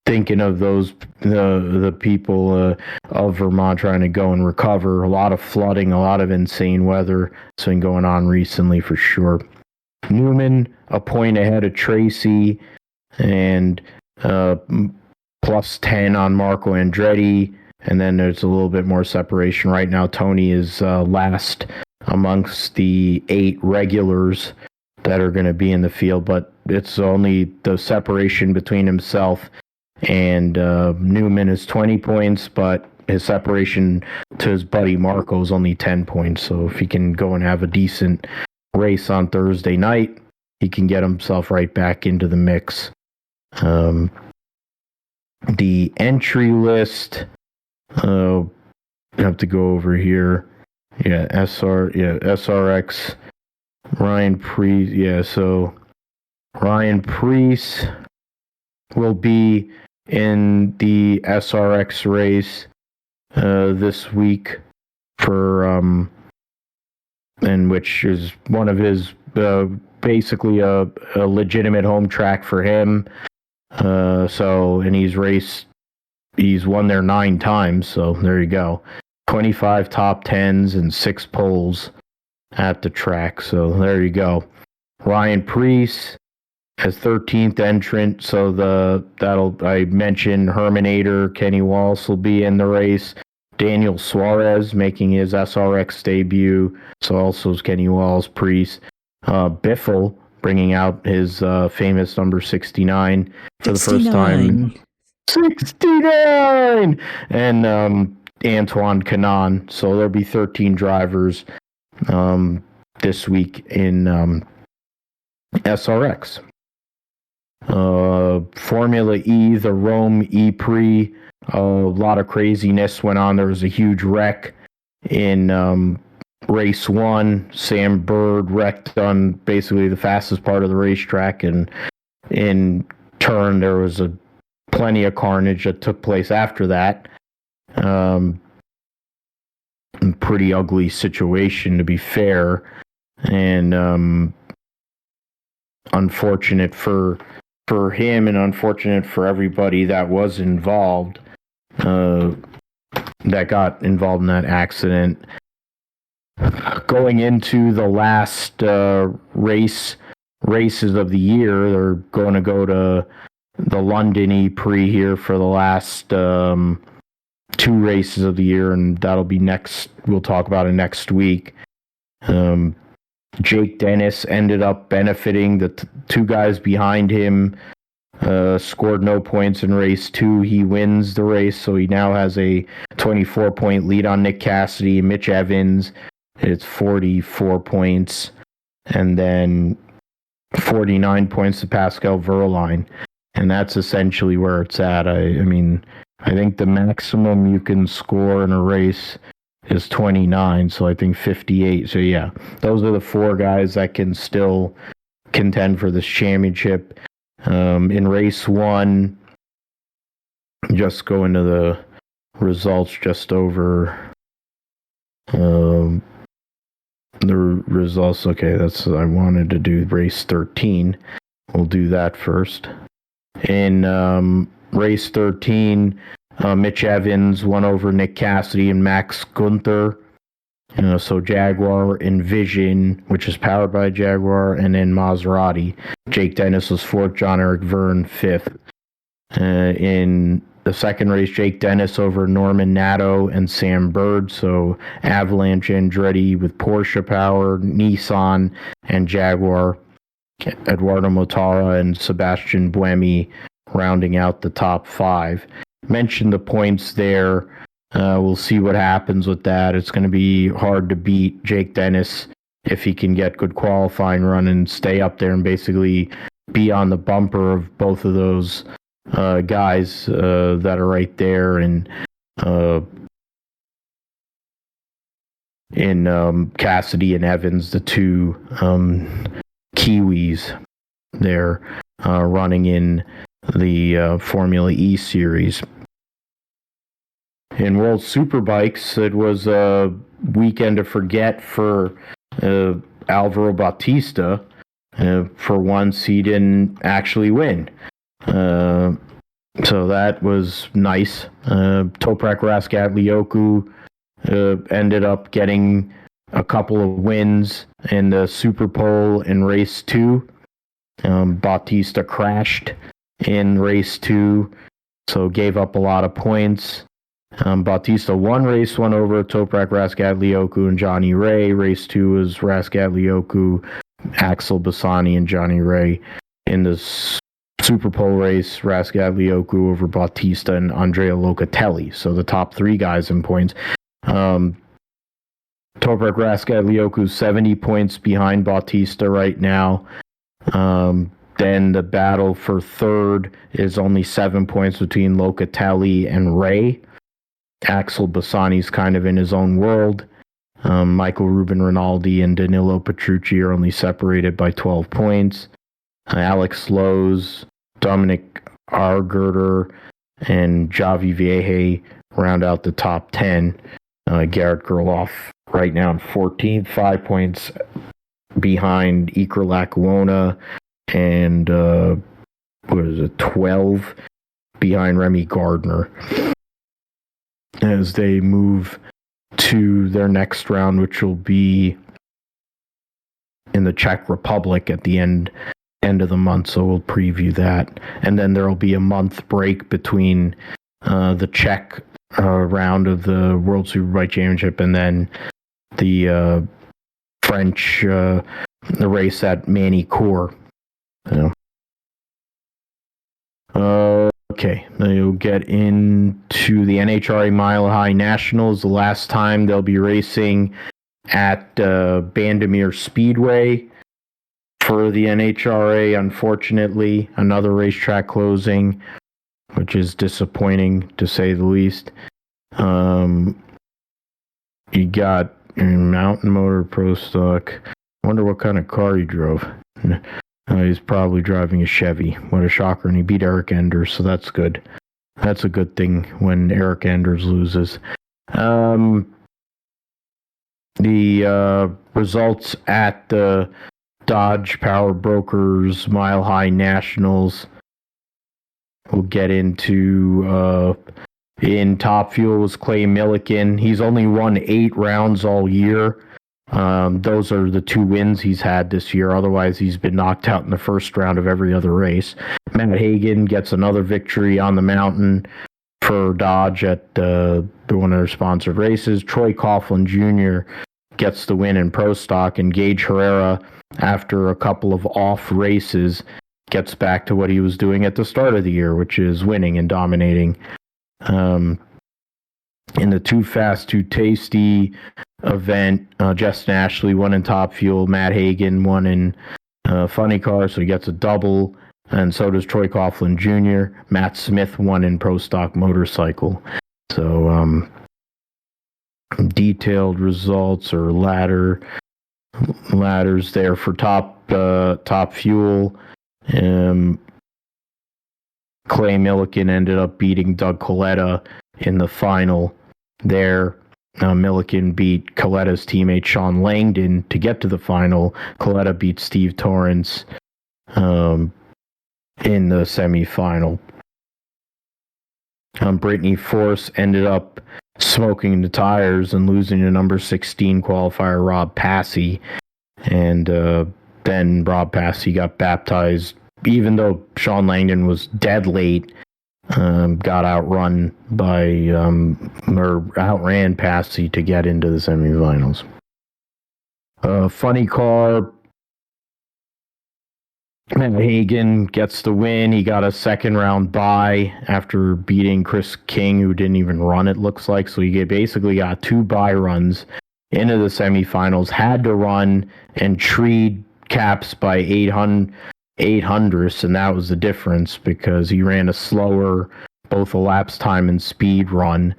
thinking of those the people of Vermont trying to go and recover. A lot of flooding, a lot of insane weather has been going on recently for sure. Newman a point ahead of Tracy, and plus 10 on Marco Andretti, and then there's a little bit more separation. Right now, Tony is last amongst the 8 regulars that are going to be in the field, but it's only the separation between himself and Newman is 20 points, but his separation to his buddy Marco is only 10 points. So if he can go and have a decent race on Thursday night, he can get himself right back into the mix. The entry list, I have to go over here. SRX, Ryan Preece. So Ryan Preece will be in the SRX race this week for and which is one of his basically a legitimate home track for him. And he's won there 9 times, so there you go. 25 top 10s and 6 poles at the track, so there you go. Ryan Preece as 13th entrant, so I mentioned Herminator, Kenny Wallace will be in the race. Daniel Suarez making his SRX debut, so also is Kenny Wallace, Preece. Biffle bringing out his famous number 69 for the first time. 69! And Antoine Kanaan, so there'll be 13 drivers this week in SRX. Formula E, the Rome E-Prix, a lot of craziness went on. There was a huge wreck in race 1. Sam Bird wrecked on basically the fastest part of the racetrack, and in turn there was plenty of carnage that took place after that. Pretty ugly situation, to be fair, and unfortunate for him and unfortunate for everybody that was involved, that got involved in that accident. Going into the last races of the year, they're going to go to the London E-Prix here for the last 2 races of the year, and that'll be next. We'll talk about it next week. Jake Dennis ended up benefiting. The 2 guys behind him scored no points in race 2. He wins the race, so he now has a 24-point lead on Nick Cassidy. Mitch Evans, it's 44 points. And then 49 points to Pascal Wehrlein. And that's essentially where it's at. I mean, I think the maximum you can score in a race is 29, so I think 58. So yeah, those are the 4 guys that can still contend for this championship. In race 1, just go into the results just over the results. Okay, I wanted to do race 13. We'll do that first. In race 13, Mitch Evans won over Nick Cassidy and Max Gunther. So Jaguar, Envision, which is powered by Jaguar, and then Maserati. Jake Dennis was 4th, John-Eric Verne 5th. In the second race, Jake Dennis over Norman Nato and Sam Bird. So Avalanche Andretti with Porsche power, Nissan and Jaguar. Eduardo Motara and Sebastian Buemi rounding out the top 5. Mentioned the points there. We'll see what happens with that. It's going to be hard to beat Jake Dennis if he can get good qualifying run and stay up there and basically be on the bumper of both of those guys that are right there in Cassidy and Evans, the 2 Kiwis there running in the Formula E series. In World Superbikes, it was a weekend to forget for Alvaro Bautista. For once, he didn't actually win. So that was nice. Toprak Razgatlioglu ended up getting a couple of wins in the Super Pole in race 2. Bautista crashed in race 2, so gave up a lot of points. Bautista won race 1 over Toprak Razgatlioglu and Johnny Ray. Race 2 was Razgatlioglu, Axel Bassani, and Johnny Ray. In the Super Pole race, Razgatlioglu over Bautista and Andrea Locatelli. So the top 3 guys in points. Toprak Razgatlioglu 70 points behind Bautista right now. Then the battle for 3rd is only 7 points between Locatelli and Ray. Axel Bassani's kind of in his own world. Michael Ruben Rinaldi and Danilo Petrucci are only separated by 12 points. Alex Lowe's, Dominic Argerter, and Javi Vieje round out the top 10. Garrett Gerloff right now in 14th, 5 points behind Iker Lackawanna, and 12 behind Remy Gardner as they move to their next round, which will be in the Czech Republic at the end of the month, so we'll preview that. And then there will be a month break between the Czech round of the World Superbike Championship and then the French the race at Manicourt. Okay, now you'll get into the NHRA Mile High Nationals. The last time they'll be racing at Bandimere Speedway for the NHRA. Unfortunately, another racetrack closing, which is disappointing to say the least. You got Mountain Motor Pro Stock. Wonder what kind of car he drove. He's probably driving a Chevy. What a shocker. And he beat Eric Enders, so that's good. That's a good thing when Eric Enders loses. The results at the Dodge Power Brokers Mile High Nationals. We'll get into in Top Fuel was Clay Millican. He's only won 8 rounds all year. Those are the 2 wins he's had this year. Otherwise, he's been knocked out in the first round of every other race. Matt Hagan gets another victory on the mountain for Dodge at one of their sponsored races. Troy Coughlin Jr. gets the win in Pro Stock, and Gage Herrera, after a couple of off races, gets back to what he was doing at the start of the year, which is winning and dominating. In the Too Fast, Too Tasty event, Justin Ashley won in Top Fuel, Matt Hagan won in Funny Car, so he gets a double, and so does Troy Coughlin Jr. Matt Smith won in Pro Stock Motorcycle. So detailed results or ladders there for Top Fuel. Clay Millican ended up beating Doug Coletta in the final there. Millican beat Coletta's teammate Sean Langdon to get to the final. Coletta beat Steve Torrance in the semifinal. Brittany Force ended up smoking the tires and losing to number 16 qualifier Rob Passy. And then Rob Passy got baptized, even though Sean Langdon was dead late. Got outrun by, or outran Passy to get into the semifinals. Funny Car, Hagan gets the win. He got a second round bye after beating Chris King, who didn't even run, it looks like. So he basically got 2 bye runs into the semifinals, had to run and treed Caps by 800ths, and that was the difference because he ran a slower both elapsed time and speed run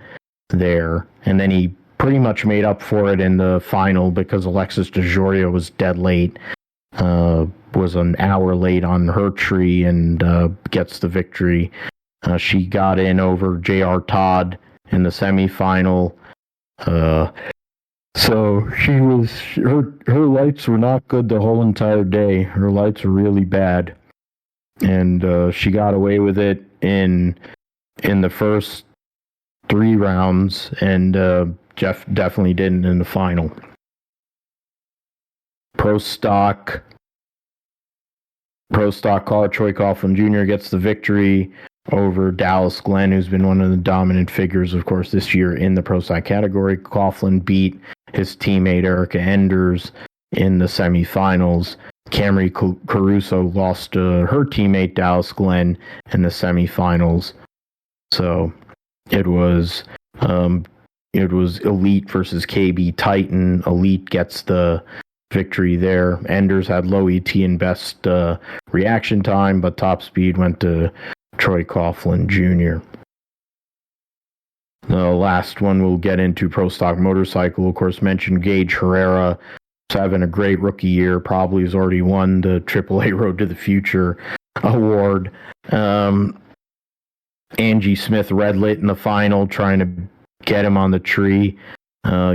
there. And then he pretty much made up for it in the final because Alexis DeJoria was dead late. Was an hour late on her tree and gets the victory. She got in over J.R. Todd in the semifinal. So she was her lights were not good the whole entire day. Her lights were really bad, and she got away with it in the first 3 rounds, and Jeff definitely didn't in the final. Pro stock car, Troy Coughlin Jr. gets the victory over Dallas Glenn, who's been one of the dominant figures, of course, this year in the pro stock category. Coughlin beat his teammate Erica Enders in the semifinals. Camry Caruso lost to her teammate Dallas Glenn in the semifinals. So it was Elite versus KB Titan. Elite gets the victory there. Enders had low ET and best reaction time, but top speed went to Troy Coughlin Jr. The last one we'll get into, Pro Stock Motorcycle. Of course, mentioned Gage Herrera. He's having a great rookie year. Probably has already won the AAA Road to the Future award. Angie Smith red lit in the final, trying to get him on the tree.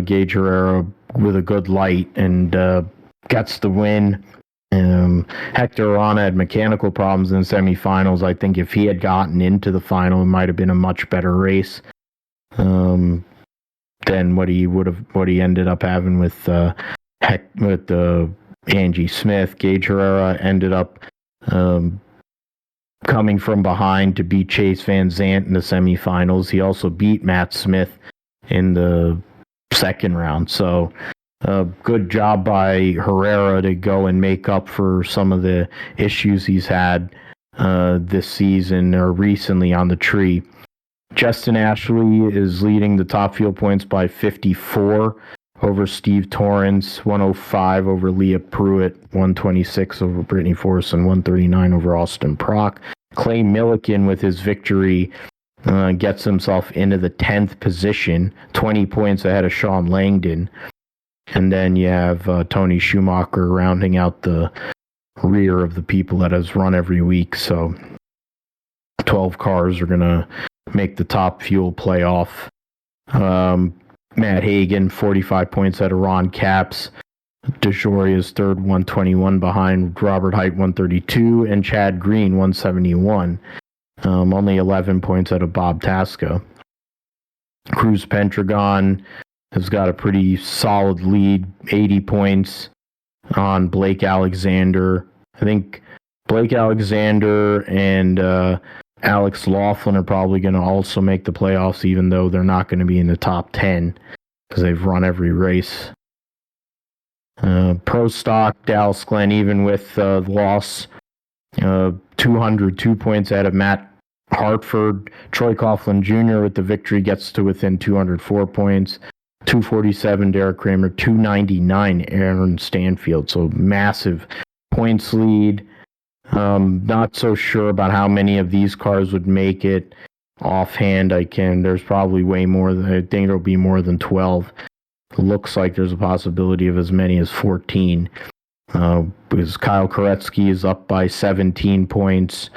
Gage Herrera with a good light and gets the win. Hector Arana had mechanical problems in the semifinals. I think if he had gotten into the final, it might have been a much better race than what he ended up having with Angie Smith. Gage Herrera ended up coming from behind to beat Chase Van Zandt in the semifinals. He also beat Matt Smith in the second round. So good job by Herrera to go and make up for some of the issues he's had this season or recently on the tree. Justin Ashley is leading the top field points by 54 over Steve Torrance, 105 over Leah Pruitt, 126 over Brittany Force, and 139 over Austin Prock. Clay Millican with his victory gets himself into the 10th position, 20 points ahead of Sean Langdon. And then you have Tony Schumacher rounding out the rear of the people that has run every week. So 12 cars are going to make the top fuel playoff. Matt Hagan, 45 points ahead of Ron Capps. DeJoria's third, 121 behind Robert Height, 132, and Chad Green, 171. Only 11 points out of Bob Tasca. Cruz Pentragon has got a pretty solid lead, 80 points on Blake Alexander. I think Blake Alexander and Alex Laughlin are probably going to also make the playoffs, even though they're not going to be in the top 10 because they've run every race. Pro stock, Dallas Glenn, even with the loss, 202 points out of Matt Hartford, Troy Coughlin Jr. with the victory gets to within 204 points. 247 Derek Kramer, 299 Aaron Stanfield. So massive points lead. Not so sure about how many of these cars would make it. Offhand, there's probably way more. I think there'll be more than 12. Looks like there's a possibility of as many as 14. Because Kyle Koretsky is up by 17 points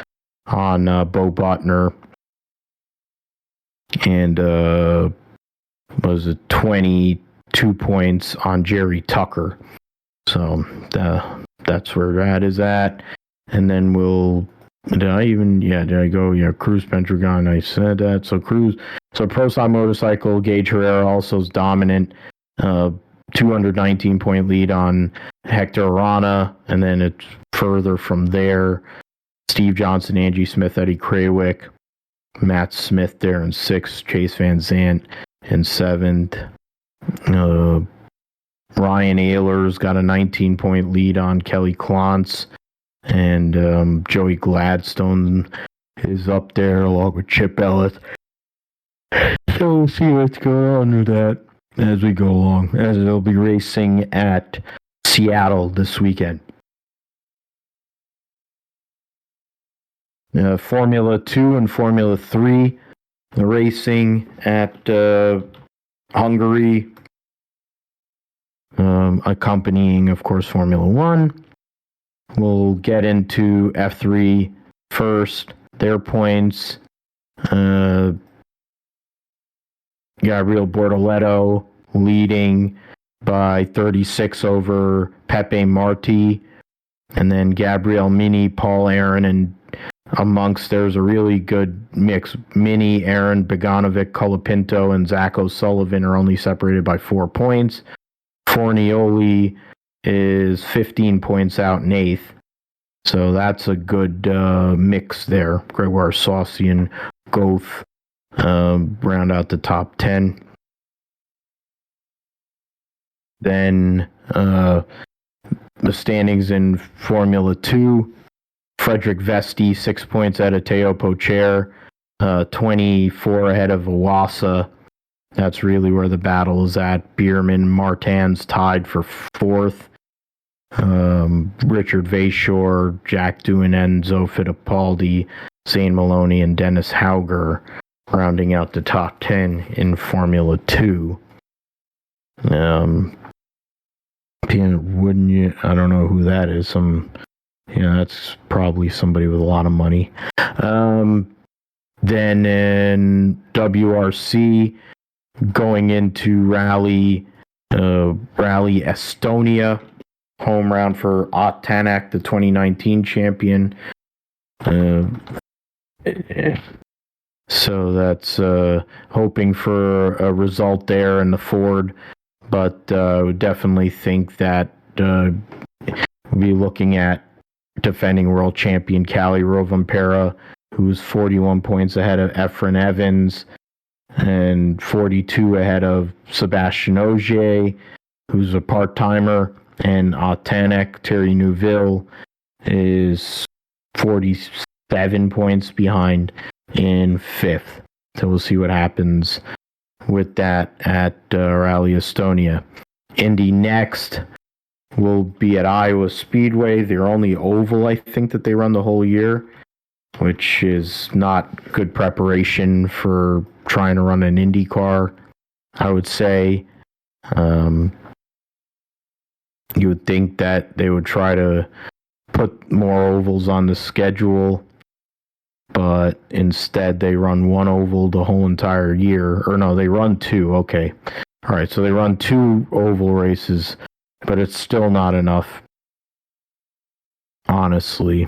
on Bo Butner. And was it 22 points on Jerry Tucker. So that's where that is at. And then did I go? Yeah, Cruz Pendragon, I said that. So Pro Stock Motorcycle, Gage Herrera also is dominant. 219 point lead on Hector Arana, and then it's further from there. Steve Johnson, Angie Smith, Eddie Krawick, Matt Smith there in 6th, Chase Van Zandt in 7th. Ryan Ayler's got a 19 point lead on Kelly Klontz, and Joey Gladstone is up there along with Chip Ellis. So we'll see what's going on with that as we go along, as they'll be racing at Seattle this weekend. Formula 2 and Formula 3, the racing at Hungary, accompanying, of course, Formula 1. We'll get into F3 first. Their points. Gabriel Bortoleto leading by 36 over Pepe Marti. And then Gabriel Mini, Paul Aaron, and amongst there's a really good mix. Mini, Aaron, Beganovic, Colapinto, and Zach O'Sullivan are only separated by 4 points. Fornioli is 15 points out in 8th. So that's a good mix there. Gregoire Saucy and Goff round out the top 10. Then the standings in Formula 2. Frederick Vesti, 6 points out of Teo Pocher, 24 ahead of Iwasa. That's really where the battle is at. Bierman, Martin's tied for 4th. Richard Vashore, Jack Doohan, Enzo Fittipaldi, Zane Maloney, and Dennis Hauger rounding out the top 10 in Formula 2. Wouldn't you? I don't know who that is. That's probably somebody with a lot of money. Then in WRC, going into Rally Estonia, home round for Ott Tanak, the 2019 champion. So that's hoping for a result there in the Ford, but would definitely think that we'll be looking at defending world champion Kalle Rovanperä, who's 41 points ahead of Efren Evans and 42 ahead of Sebastian Ogier, who's a part-timer, and Tanek, Terry Neuville, is 47 points behind in 5th. So we'll see what happens with that at Rally Estonia. Indy NXT will be at Iowa Speedway. Their only oval, I think, that they run the whole year, which is not good preparation for trying to run an IndyCar, I would say. You would think that they would try to put more ovals on the schedule, but instead they run one oval the whole entire year. Or no, they run 2. Okay. All right, so they run 2 oval races, but it's still not enough, honestly.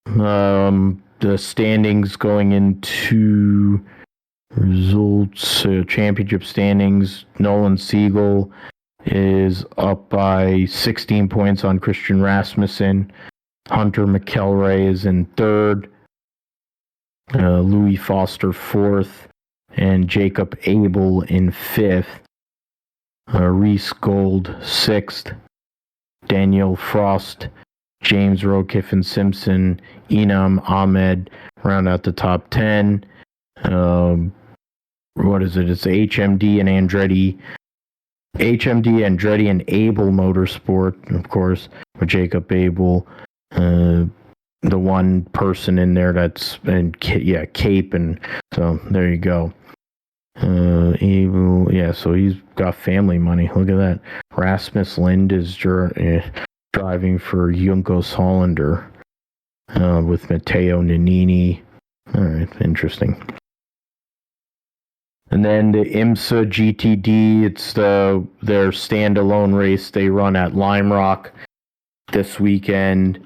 The standings going into results, championship standings, Nolan Siegel is up by 16 points on Christian Rasmussen. Hunter McElroy is in 3rd. Louis Foster 4th. And Jacob Abel in 5th. Reese Gold 6th. Daniel Frost James Rowe, Kiffin Simpson, Enam Ahmed round out the top 10. What is it? It's HMD and Andretti. HMD, Andretti, and Abel Motorsport, of course, with Jacob Abel. The one person in there that's Cape, and so there you go. Abel, so he's got family money. Look at that. Rasmus Lind is driving for Juncos Hollander with Matteo Nannini. All right, interesting. And then the IMSA GTD, it's their standalone race they run at Lime Rock this weekend.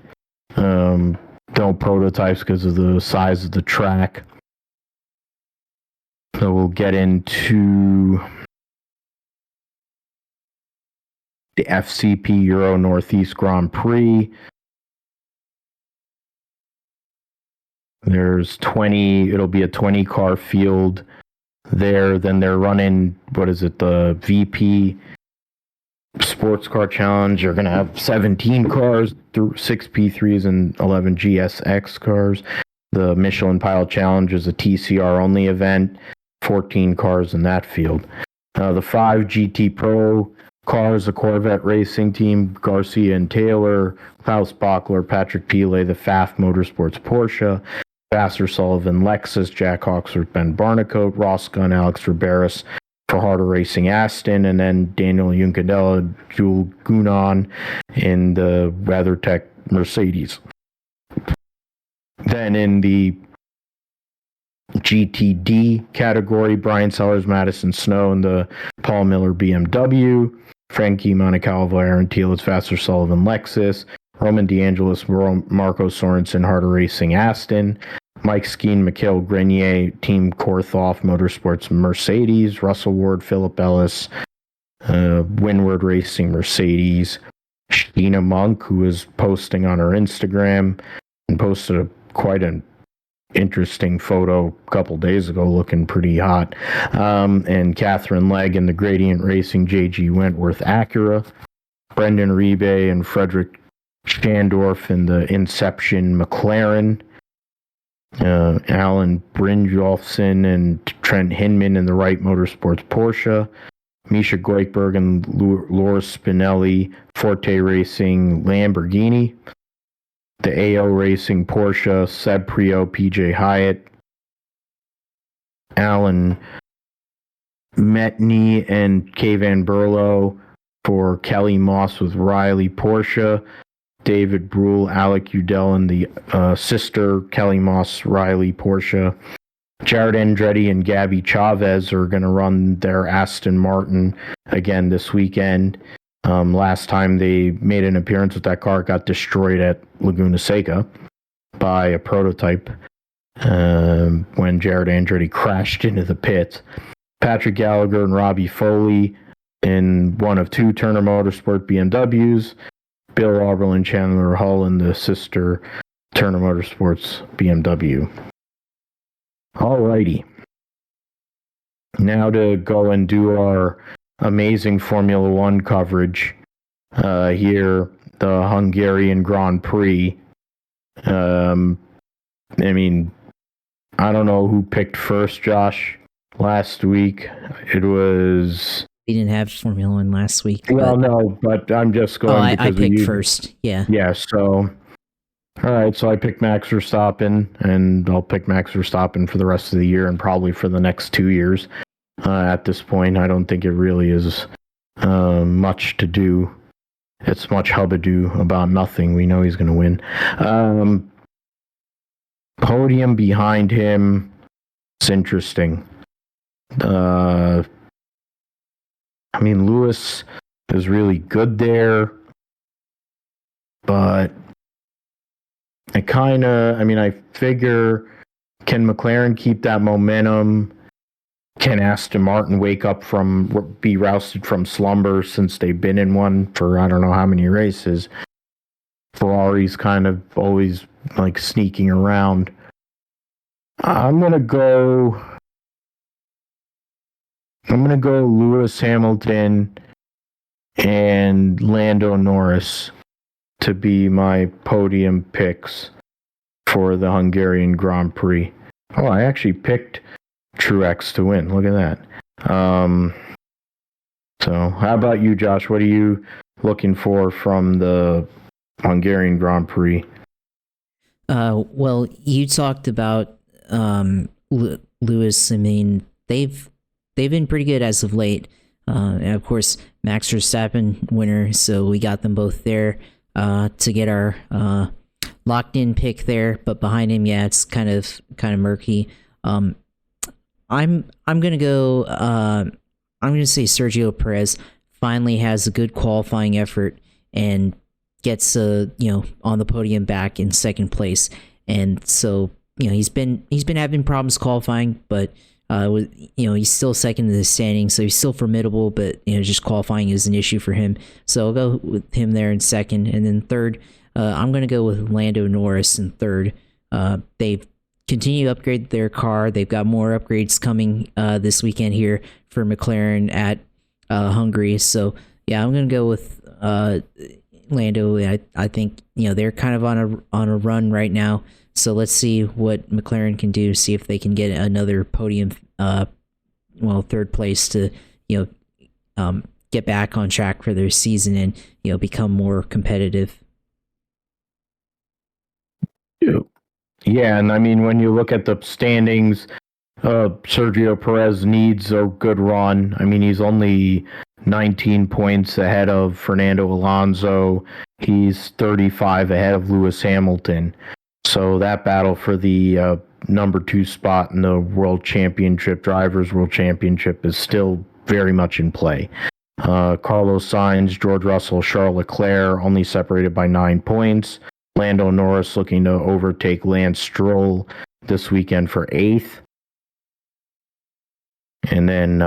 No prototypes because of the size of the track. So we'll get into the FCP Euro Northeast Grand Prix. There's 20, it'll be a 20 car field there. Then they're running, the VP Sports Car Challenge. You're going to have 17 cars, 6 P3s and 11 GSX cars. The Michelin Pilot Challenge is a TCR only event, 14 cars in that field. The 5 GT Pro cars, the Corvette Racing Team, Garcia and Taylor, Klaus Bachler, Patrick Pile, the Pfaff Motorsports Porsche, Vassar Sullivan Lexus, Jack Hawksworth, Ben Barnicoat, Ross Gunn, Alex Riberas, Fajardo Racing Aston, and then Daniel Juncadella, Jules Gunan in the WeatherTech Mercedes. Then in the GTD category, Brian Sellers, Madison Snow, and the Paul Miller BMW, Frankie Montecalvo, Aaron Teelitz, Vassar Sullivan Lexus, Roman DeAngelis, Marco Sorensen, Harder Racing Aston, Mike Skeen, Mikhail Grenier, Team Korthoff Motorsports Mercedes, Russell Ward, Philip Ellis, Windward Racing Mercedes, Sheena Monk, who was posting on her Instagram and posted quite an interesting photo a couple days ago, looking pretty hot, and Catherine Legg in the Gradient Racing JG Wentworth Acura, Brendan Rebe and Frederick Schandorf in the Inception McLaren, Alan Brynjolfsson and Trent Hinman in the Wright Motorsports Porsche, Misha Goikberg and Laura Spinelli, Forte Racing Lamborghini, the AO Racing Porsche, Seb Prio, PJ Hyatt, Alan Metney and Kay Van Berlo for Kelly Moss with Riley Porsche, David Brule, Alec Udell, and the sister Kelly Moss Riley Porsche. Jared Andretti and Gabby Chavez are going to run their Aston Martin again this weekend. Last time they made an appearance with that car, it got destroyed at Laguna Seca by a prototype when Jared Andretti crashed into the pit. Patrick Gallagher and Robbie Foley in one of 2 Turner Motorsport BMWs. Bill Auberlin, Chandler Hull, and the sister Turner Motorsports BMW. Alrighty. Now to go and do our amazing Formula One coverage here, the Hungarian Grand Prix. I mean, I don't know who picked first, Josh, last week. It was... We didn't have Formula One last week. Well, no, but I'm just going I picked first, yeah. Yeah, so... All right, so I picked Max Verstappen, and I'll pick Max Verstappen for the rest of the year and probably for the next 2 years. At this point, I don't think it really is much to do. It's much hubbadoo about nothing. We know he's going to win. Podium behind him, it's interesting. I mean, Lewis is really good there, but I figure, can McLaren keep that momentum? Can Aston Martin be rousted from slumber since they've been in one for I don't know how many races? Ferrari's kind of always like sneaking around. I'm gonna go Lewis Hamilton and Lando Norris to be my podium picks for the Hungarian Grand Prix. Oh, I actually picked Truex to win. Look at that. So how about you, Josh? What are you looking for from the Hungarian Grand Prix? Well, you talked about Lewis. I mean, they've been pretty good as of late. And of course, Max Verstappen winner, so we got them both there to get our locked in pick there. But behind him, yeah, it's kind of murky. I'm gonna go. I'm gonna say Sergio Perez finally has a good qualifying effort and gets on the podium back in second place. And so he's been having problems qualifying, but he's still second in the standing, so he's still formidable, but just qualifying is an issue for him. So I'll go with him there in second. And then third, I'm going to go with Lando Norris in third. They've continued to upgrade their car. They've got more upgrades coming this weekend here for McLaren at Hungary. So yeah, I'm going to go with Lando. I think they're kind of on a run right now. So let's see what McLaren can do. See if they can get another podium, third place to get back on track for their season and become more competitive. Yeah, and I mean, when you look at the standings, Sergio Perez needs a good run. I mean, he's only 19 points ahead of Fernando Alonso. He's 35 ahead of Lewis Hamilton. So that battle for the number 2 spot in the World Championship, Drivers' World Championship, is still very much in play. Carlos Sainz, George Russell, Charles Leclerc only separated by 9 points. Lando Norris looking to overtake Lance Stroll this weekend for 8th. And then,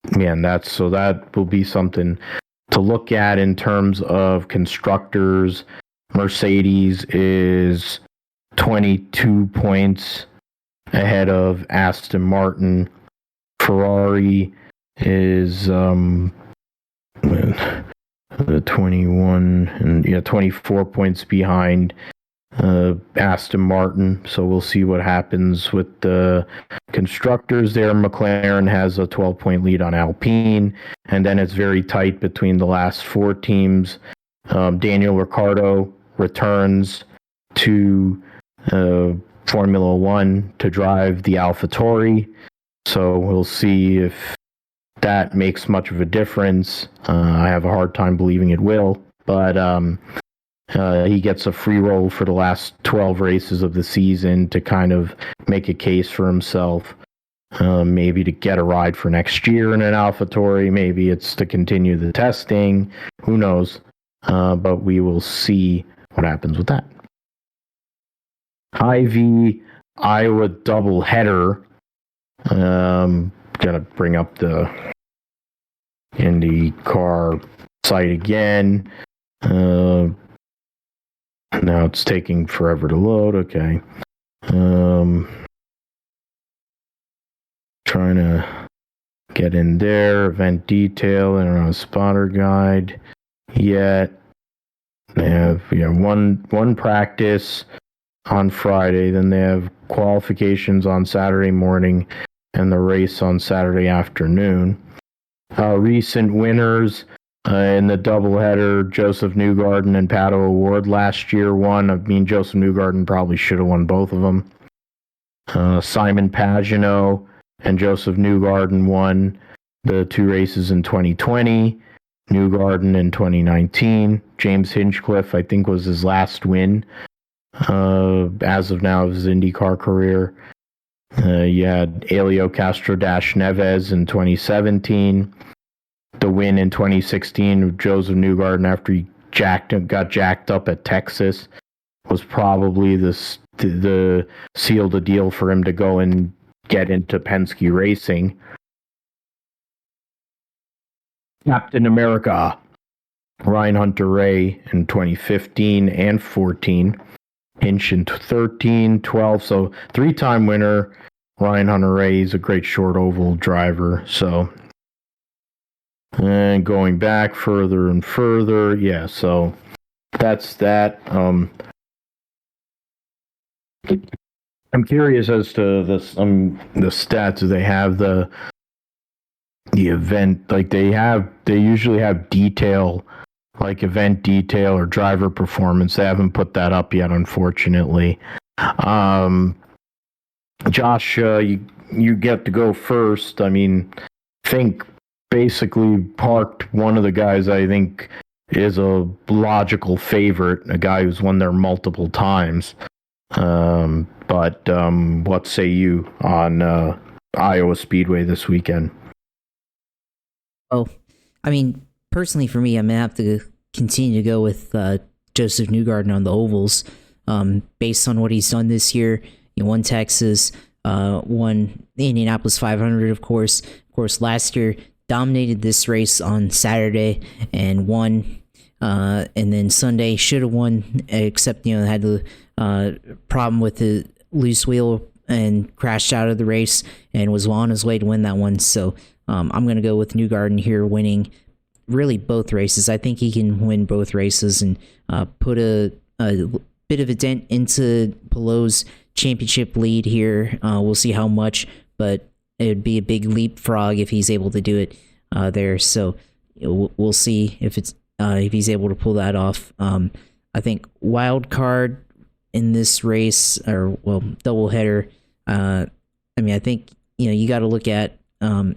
that will be something to look at in terms of constructors. Mercedes is 22 points ahead of Aston Martin. Ferrari is 24 points behind Aston Martin. So we'll see what happens with the constructors there. McLaren has a 12-point lead on Alpine, and then it's very tight between the last 4 teams. Daniel Ricciardo returns to Formula One to drive the AlphaTauri. So we'll see if that makes much of a difference. I have a hard time believing it will, but he gets a free roll for the last 12 races of the season to kind of make a case for himself. Maybe to get a ride for next year in an AlphaTauri. Maybe it's to continue the testing. Who knows? But we will see what happens with that. IV Iowa doubleheader. Gonna bring up the IndyCar site again. Now it's taking forever to load. Okay. Trying to get in there. Event detail. I don't know, spotter guide yet. They have one practice on Friday. Then they have qualifications on Saturday morning and the race on Saturday afternoon. Recent winners in the doubleheader, Joseph Newgarden and Pato O'Ward last year won. I mean, Joseph Newgarden probably should have won both of them. Simon Pagenaud and Joseph Newgarden won the 2 races in 2020. Newgarden in 2019. James Hinchcliffe, I think, was his last win as of now of his IndyCar career. You had Elio Castro Neves in 2017. The win in 2016 of Joseph Newgarden after he got jacked up at Texas was probably the seal the deal for him to go and get into Penske Racing. Captain America, Ryan Hunter-Reay in 2015 and 14. Hinch in 13, 12. So 3-time winner. Ryan Hunter-Reay is a great short oval driver. So, and going back further and further. Yeah, so that's that. I'm curious as to this the stats. Do they have the event, like they usually have detail, like event detail or driver performance. They haven't put that up yet, unfortunately. Josh, you get to go first. I mean, think basically parked one of the guys I think is a logical favorite, a guy who's won there multiple times. But what say you on Iowa Speedway this weekend? Oh, I mean, personally for me, I'm going to have to continue to go with Joseph Newgarden on the ovals. Based on what he's done this year, he won Texas, won the Indianapolis 500, of course. Of course, last year dominated this race on Saturday and won. And then Sunday should have won, except had the problem with the loose wheel and crashed out of the race and was on his way to win that one. So I'm going to go with Newgarden here, winning really both races. I think he can win both races and put a bit of a dent into Palou's championship lead here. We'll see how much, but it would be a big leapfrog if he's able to do it there. So we'll see if he's able to pull that off. I think wild card in this race, or doubleheader. I mean, I think you got to look at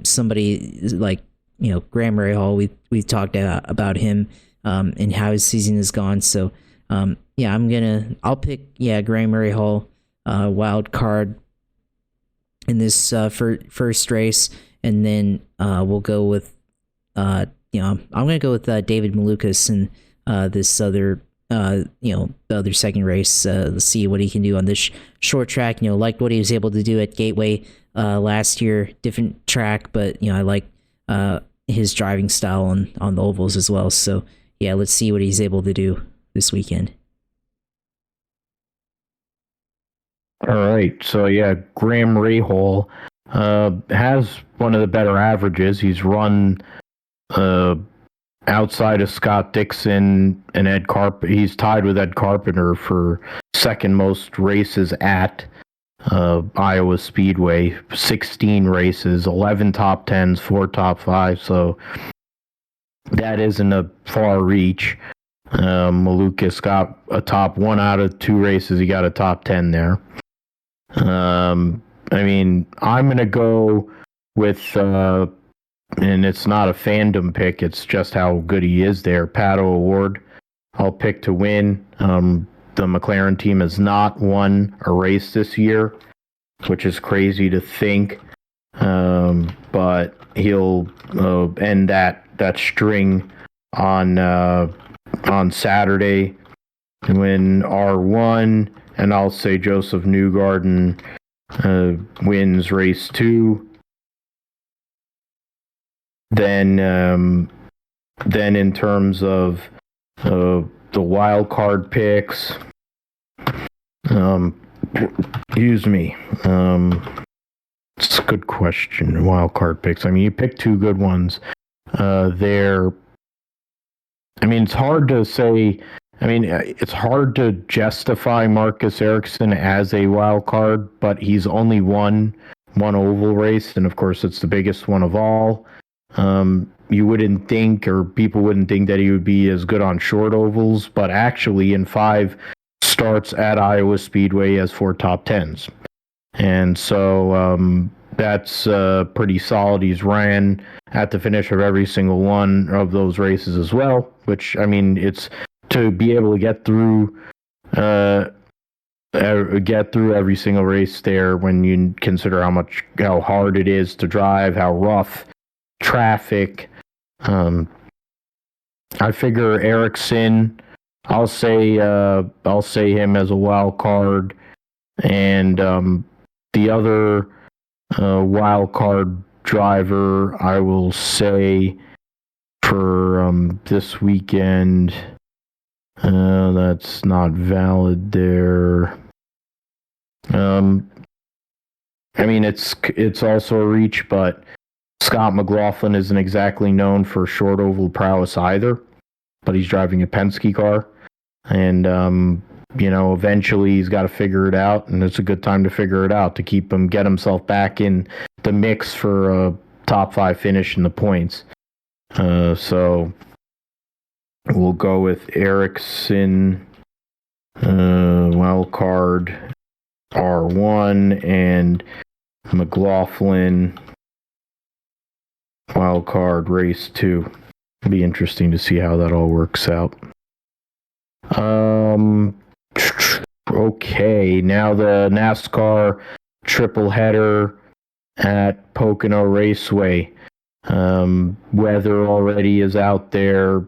somebody like Graham Rahal. We've talked about him and how his season has gone. So I'll pick Graham Rahal wild card in this first race, and then we'll go with I'm gonna go with David Malukas in this other the other second race. Let's see what he can do on this short track. Like what he was able to do at Gateway last year. Different track, but I like his driving style on the ovals as well. So let's see what he's able to do this weekend. All right, so Graham Rahal has one of the better averages. He's run outside of Scott Dixon and Ed Carpenter. He's tied with Ed Carpenter for second most races at Iowa Speedway. 16 races, 11 top 10s, 4 top 5. So that isn't a far reach. Malukas got a top 1 out of 2 races. He got a top 10 there. I mean, I'm going to go with, and it's not a fandom pick, it's just how good he is there, Pato O'Ward. I'll pick to win. The McLaren team has not won a race this year, which is crazy to think. But he'll end that string on Saturday and win R1. And I'll say Joseph Newgarden wins race 2. Then in terms of the wild card picks, excuse me, it's a good question. Wild card picks. I mean, you picked 2 good ones there. I mean, it's hard to say. I mean, it's hard to justify Marcus Ericsson as a wild card, but he's only won one oval race, and of course, it's the biggest one of all. You wouldn't think, or people wouldn't think, that he would be as good on short ovals, but actually, in 5 starts at Iowa Speedway, he has 4 top 10s, and so that's pretty solid. He's ran at the finish of every single one of those races as well, which, I mean, it's to be able to get through every single race there when you consider how hard it is to drive, how rough, traffic. I figure Ericsson, I'll say him as a wild card, and the other wild card driver I will say for this weekend. That's not valid there. I mean, it's also a reach, but Scott McLaughlin isn't exactly known for short oval prowess either, but he's driving a Penske car. And, eventually he's got to figure it out, and it's a good time to figure it out to get himself back in the mix for a top 5 finish in the points. So we'll go with Ericsson, wild card R1, and McLaughlin, wild card race 2. It'll be interesting to see how that all works out. Okay, now the NASCAR triple header at Pocono Raceway. Weather already is out there.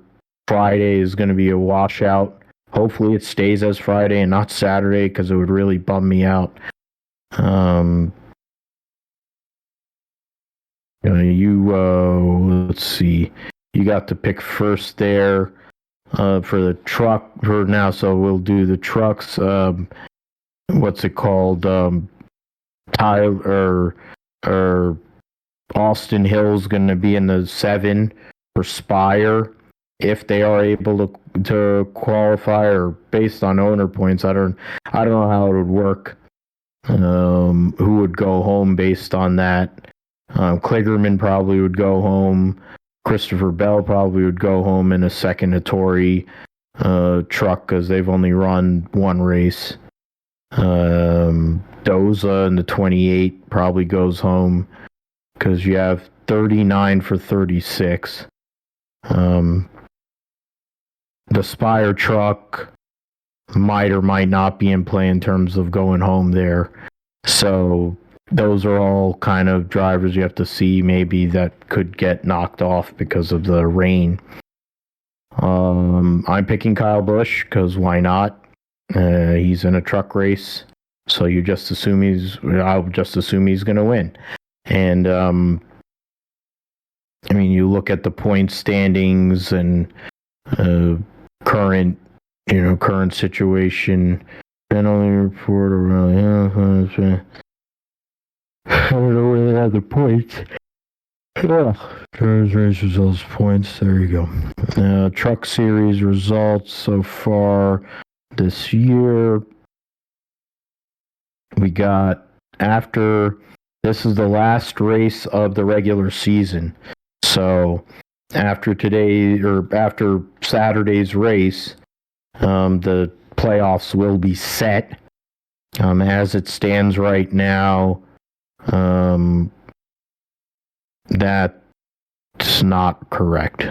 Friday is going to be a washout. Hopefully it stays as Friday and not Saturday, because it would really bum me out. Let's see. You got to pick first there for the truck for now, so we'll do the trucks. What's it called? Tyler or Austin Hill's going to be in the 7 for Spire if they are able to qualify, or based on owner points. I don't know how it would work. Who would go home based on that? Kligerman probably would go home. Christopher Bell probably would go home in a second Hattori truck, because they've only run one race. Doza in the 28 probably goes home, because you have 39 for 36. The Spire truck might or might not be in play in terms of going home there. So those are all kind of drivers you have to see maybe that could get knocked off because of the rain. I'm picking Kyle Busch, because why not? He's in a truck race, so I'll just assume he's going to win. And you look at the point standings and current situation. Penalty report around. I don't know where they have the points. Drivers race results points. There you go. Truck series results so far this year. We got, after this is the last race of the regular season. So after Saturday's race, the playoffs will be set. As it stands right now, that's not correct.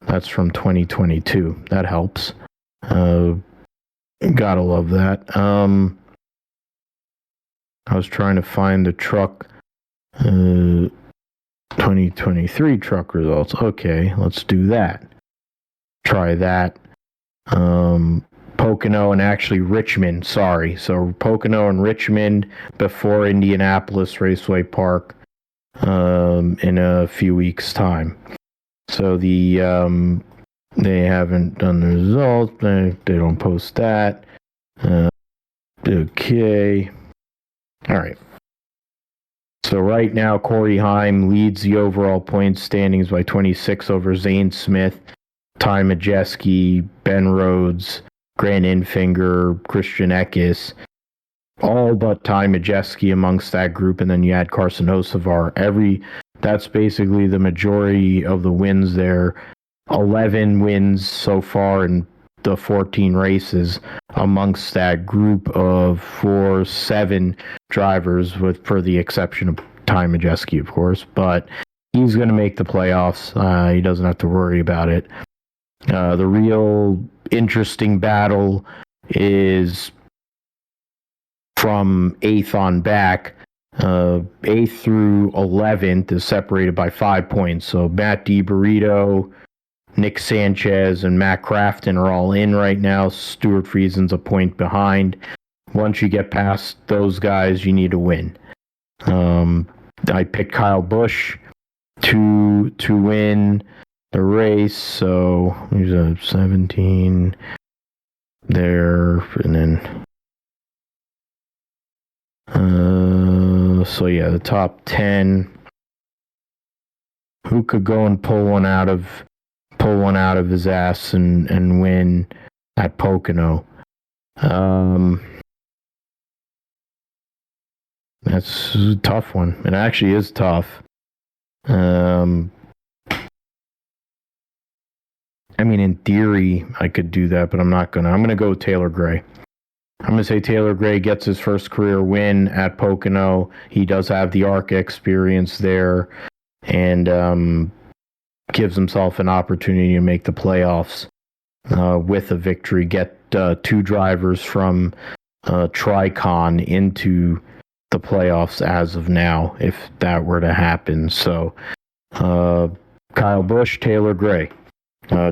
That's from 2022. That helps. Gotta love that. I was trying to find the truck 2023 truck results. Okay, let's do that. Try that. Pocono and actually Richmond, sorry. So Pocono and Richmond before Indianapolis Raceway Park in a few weeks' time. So they haven't done the results. They don't post that. Okay. All right. So right now, Corey Heim leads the overall points standings by 26 over Zane Smith, Ty Majeski, Ben Rhodes, Grant Infinger, Christian Eckes, all but Ty Majeski amongst that group, and then you add Carson Hocevar. That's basically the majority of the wins there. 11 wins so far in the 14 races amongst that group of 7 drivers, for the exception of Ty Majeski, of course. But he's going to make the playoffs. He doesn't have to worry about it. The real interesting battle is from 8th on back. 8th through 11th is separated by 5 points. So Matt DiBurrito, Nick Sanchez, and Matt Crafton are all in right now. Stuart Friesen's a point behind. Once you get past those guys, you need to win. I picked Kyle Busch to win the race, so he's a 17 there, and then the top 10. Who could go and pull one out of his ass and win? at Pocono. That's a tough one. It actually is tough. I mean, in theory, I could do that, but I'm not gonna. I'm gonna go with Taylor Gray. I'm gonna say Taylor Gray gets his first career win at Pocono. He does have the ARCA experience there, and gives himself an opportunity to make the playoffs with a victory. Get 2 drivers from Tricon into the playoffs as of now, if that were to happen. So, Kyle Busch, Taylor Gray,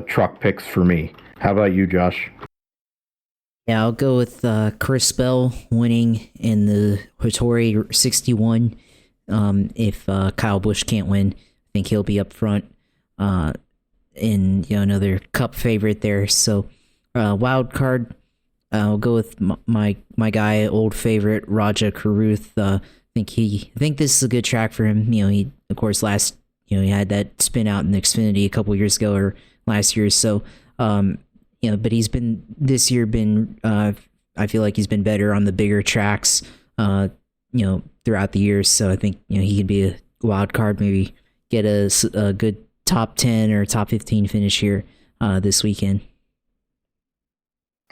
truck picks for me. How about you, Josh? Yeah, I'll go with Chris Bell winning in the Hattori 61. If Kyle Busch can't win, I think he'll be up front. In another Cup favorite there. So wild card, I'll go with my guy, old favorite Raja Karuth. I think this is a good track for him. He of course he had that spin out in the Xfinity a couple years ago or last year. So but he's been this year I feel like he's been better on the bigger tracks throughout the years. So I think he could be a wild card, maybe get a good top 10 or top 15 finish here this weekend.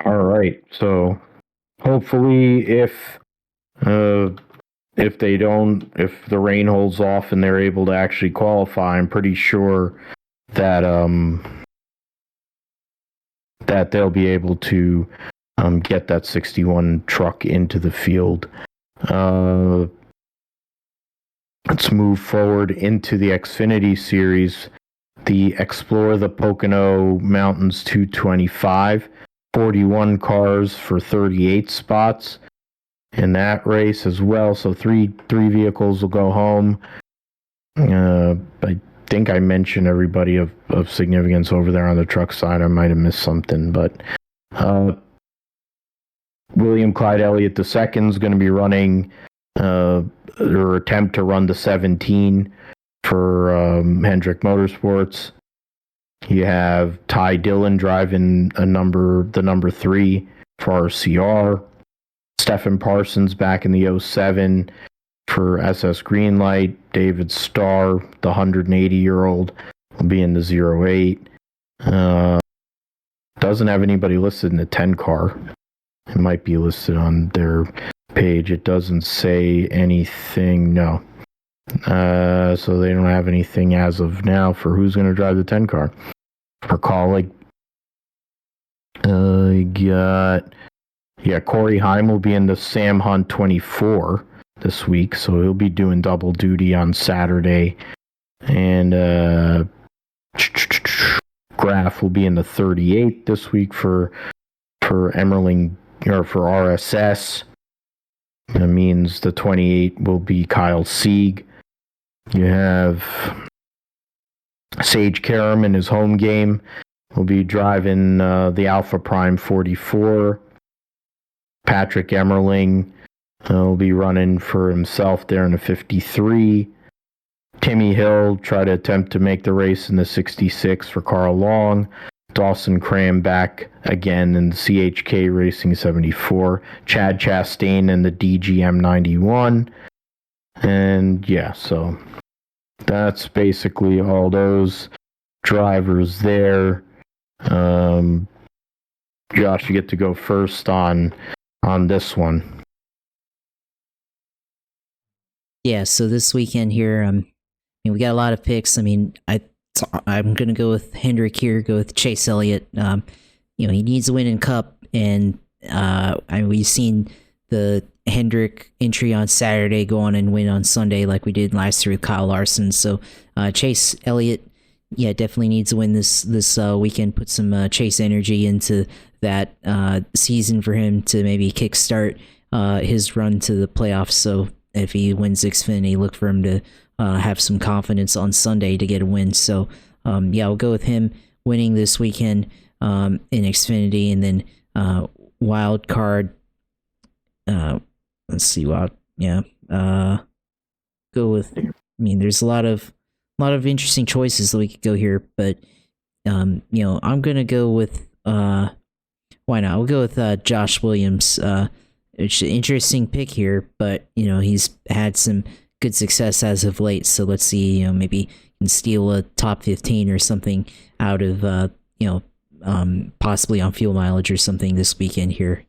All right. So hopefully if the rain holds off and they're able to actually qualify, I'm pretty sure that that they'll be able to get that 61 truck into the field. Let's move forward into the Xfinity series. The Explore the Pocono Mountains 225, 41 cars for 38 spots in that race as well. So three vehicles will go home. I think I mentioned everybody of significance over there on the truck side. I might have missed something, but William Clyde Elliott II is going to be running or attempt to run the 17 for Hendrick Motorsports. You have Ty Dillon driving the number 3 for RCR. Stephen Parsons back in the 07 for SS Greenlight. David Starr, the 180-year-old, will be in the 08. Doesn't have anybody listed in the 10 car. It might be listed on their page. It doesn't say anything. No. So they don't have anything as of now for who's going to drive the 10 car. For Colleague, Corey Heim will be in the Sam Hunt 24 this week, so he'll be doing double duty on Saturday. And Graf will be in the 38 this week for Emmerling, or for RSS. That means the 28 will be Kyle Sieg. You have Sage Karam in his home game will be driving the Alpha Prime 44. Patrick Emmerling will be running for himself there in the 53. Timmy Hill try to attempt to make the race in the 66 for Carl Long. Dawson Cram back again in the CHK Racing 74. Chad Chastain in the DGM 91. And yeah, so that's basically all those drivers there. Josh, you get to go first on this one. Yeah, so this weekend here, we got a lot of picks. I mean, I'm gonna go with Hendrick here. Go with Chase Elliott. He needs a win in Cup, and we've seen the Hendrick entry on Saturday go on and win on Sunday, like we did last year with Kyle Larson. So Chase Elliott, definitely needs a win this weekend. Put some Chase energy into that season for him to maybe kickstart his run to the playoffs. So if he wins Xfinity, look for him to have some confidence on Sunday to get a win. So I'll go with him winning this weekend in Xfinity, and then wild card. Let's see, go with. I mean, there's a lot of interesting choices that we could go here, but I'm gonna go with Why not? We'll go with Josh Williams. It's an interesting pick here, but he's had some good success as of late. So let's see, maybe he can steal a top 15 or something out of possibly on fuel mileage or something this weekend here.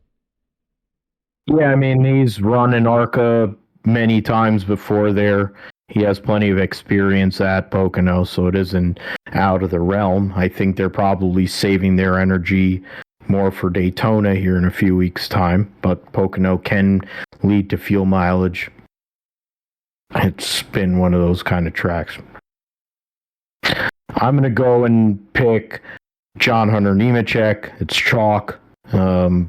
Yeah, I mean, he's run in ARCA many times before there. He has plenty of experience at Pocono, so it isn't out of the realm. I think they're probably saving their energy more for Daytona here in a few weeks' time, but Pocono can lead to fuel mileage. It's been one of those kind of tracks. I'm going to go and pick John Hunter Nemechek. It's chalk.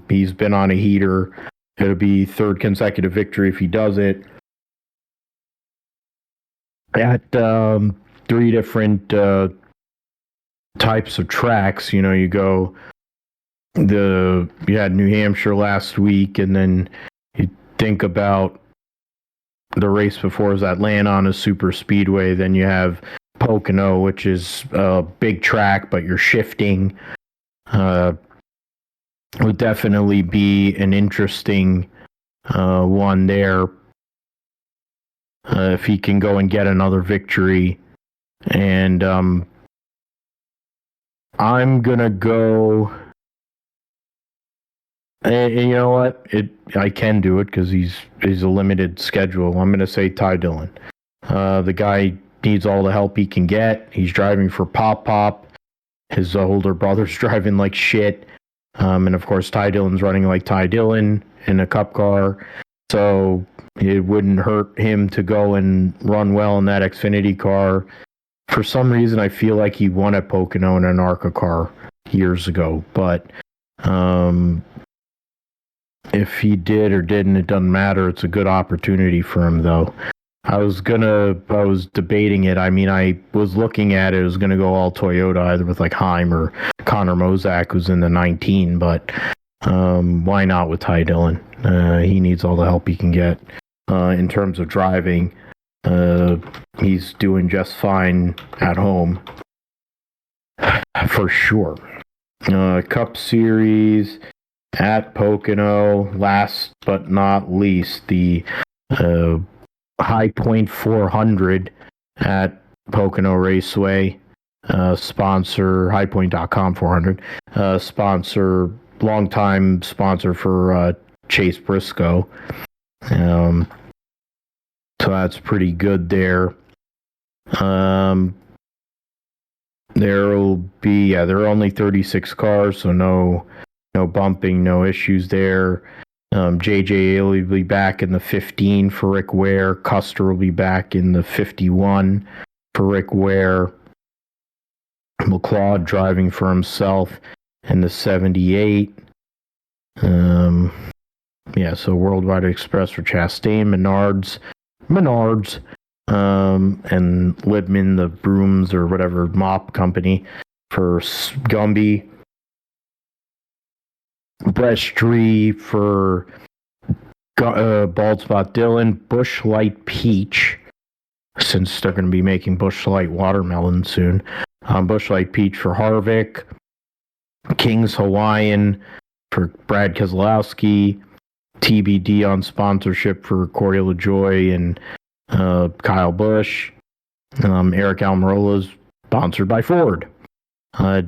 He's been on a heater. It'll be third consecutive victory if he does it. At 3 different types of tracks, you had New Hampshire last week, and then you think about the race before is Atlanta on a super speedway. Then you have Pocono, which is a big track, but you're shifting. Would definitely be an interesting one there if he can go and get another victory. And I'm gonna go. And you know what? I can do it because he's a limited schedule. I'm gonna say Ty Dillon. The guy needs all the help he can get. He's driving for Pop. His older brother's driving like shit. And of course, Ty Dillon's running like Ty Dillon in a cup car. So it wouldn't hurt him to go and run well in that Xfinity car. For some reason, I feel like he won at Pocono in an ARCA car years ago. But if he did or didn't, it doesn't matter. It's a good opportunity for him, though. I was debating it. I mean, I was looking at it. It was going to go all Toyota, either with like Heim or Connor Mozak, who's in the 19, but why not with Ty Dillon? He needs all the help he can get. In terms of driving, he's doing just fine at home, for sure. Cup Series at Pocono, last but not least, the High Point 400 at Pocono Raceway, sponsor highpoint.com 400, longtime sponsor for Chase Briscoe. So that's pretty good there. There are only 36 cars, so no bumping, no issues there. JJ Ailey will be back in the 15 for Rick Ware. Custer will be back in the 51 for Rick Ware. McLeod driving for himself in the 78. So Worldwide Express for Chastain, Menards, and Lidman, the brooms or whatever mop company for Gumby. Brestry for Bald Spot Dillon, Busch Light Peach, since they're going to be making Busch Light Watermelon soon. Busch Light Peach for Harvick, King's Hawaiian for Brad Keselowski, TBD on sponsorship for Corey LaJoy and Kyle Busch. Eric Almirola's sponsored by Ford.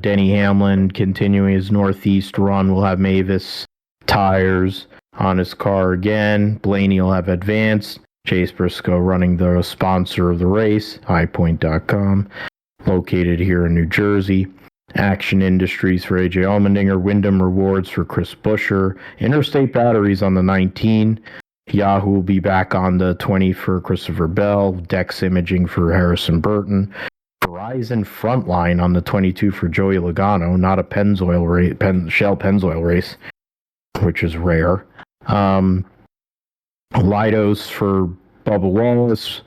Denny Hamlin continuing his Northeast run will have Mavis tires on his car again. Blaney will have Advanced. Chase Briscoe running the sponsor of the race, highpoint.com, located here in New Jersey. Action Industries for AJ Allmendinger. Wyndham Rewards for Chris Buescher. Interstate Batteries on the 19. Yahoo will be back on the 20 for Christopher Bell. Dex Imaging for Harrison Burton. Verizon Frontline on the 22 for Joey Logano, not a Shell Pennzoil race, which is rare. Lidos for Bubba Wallace,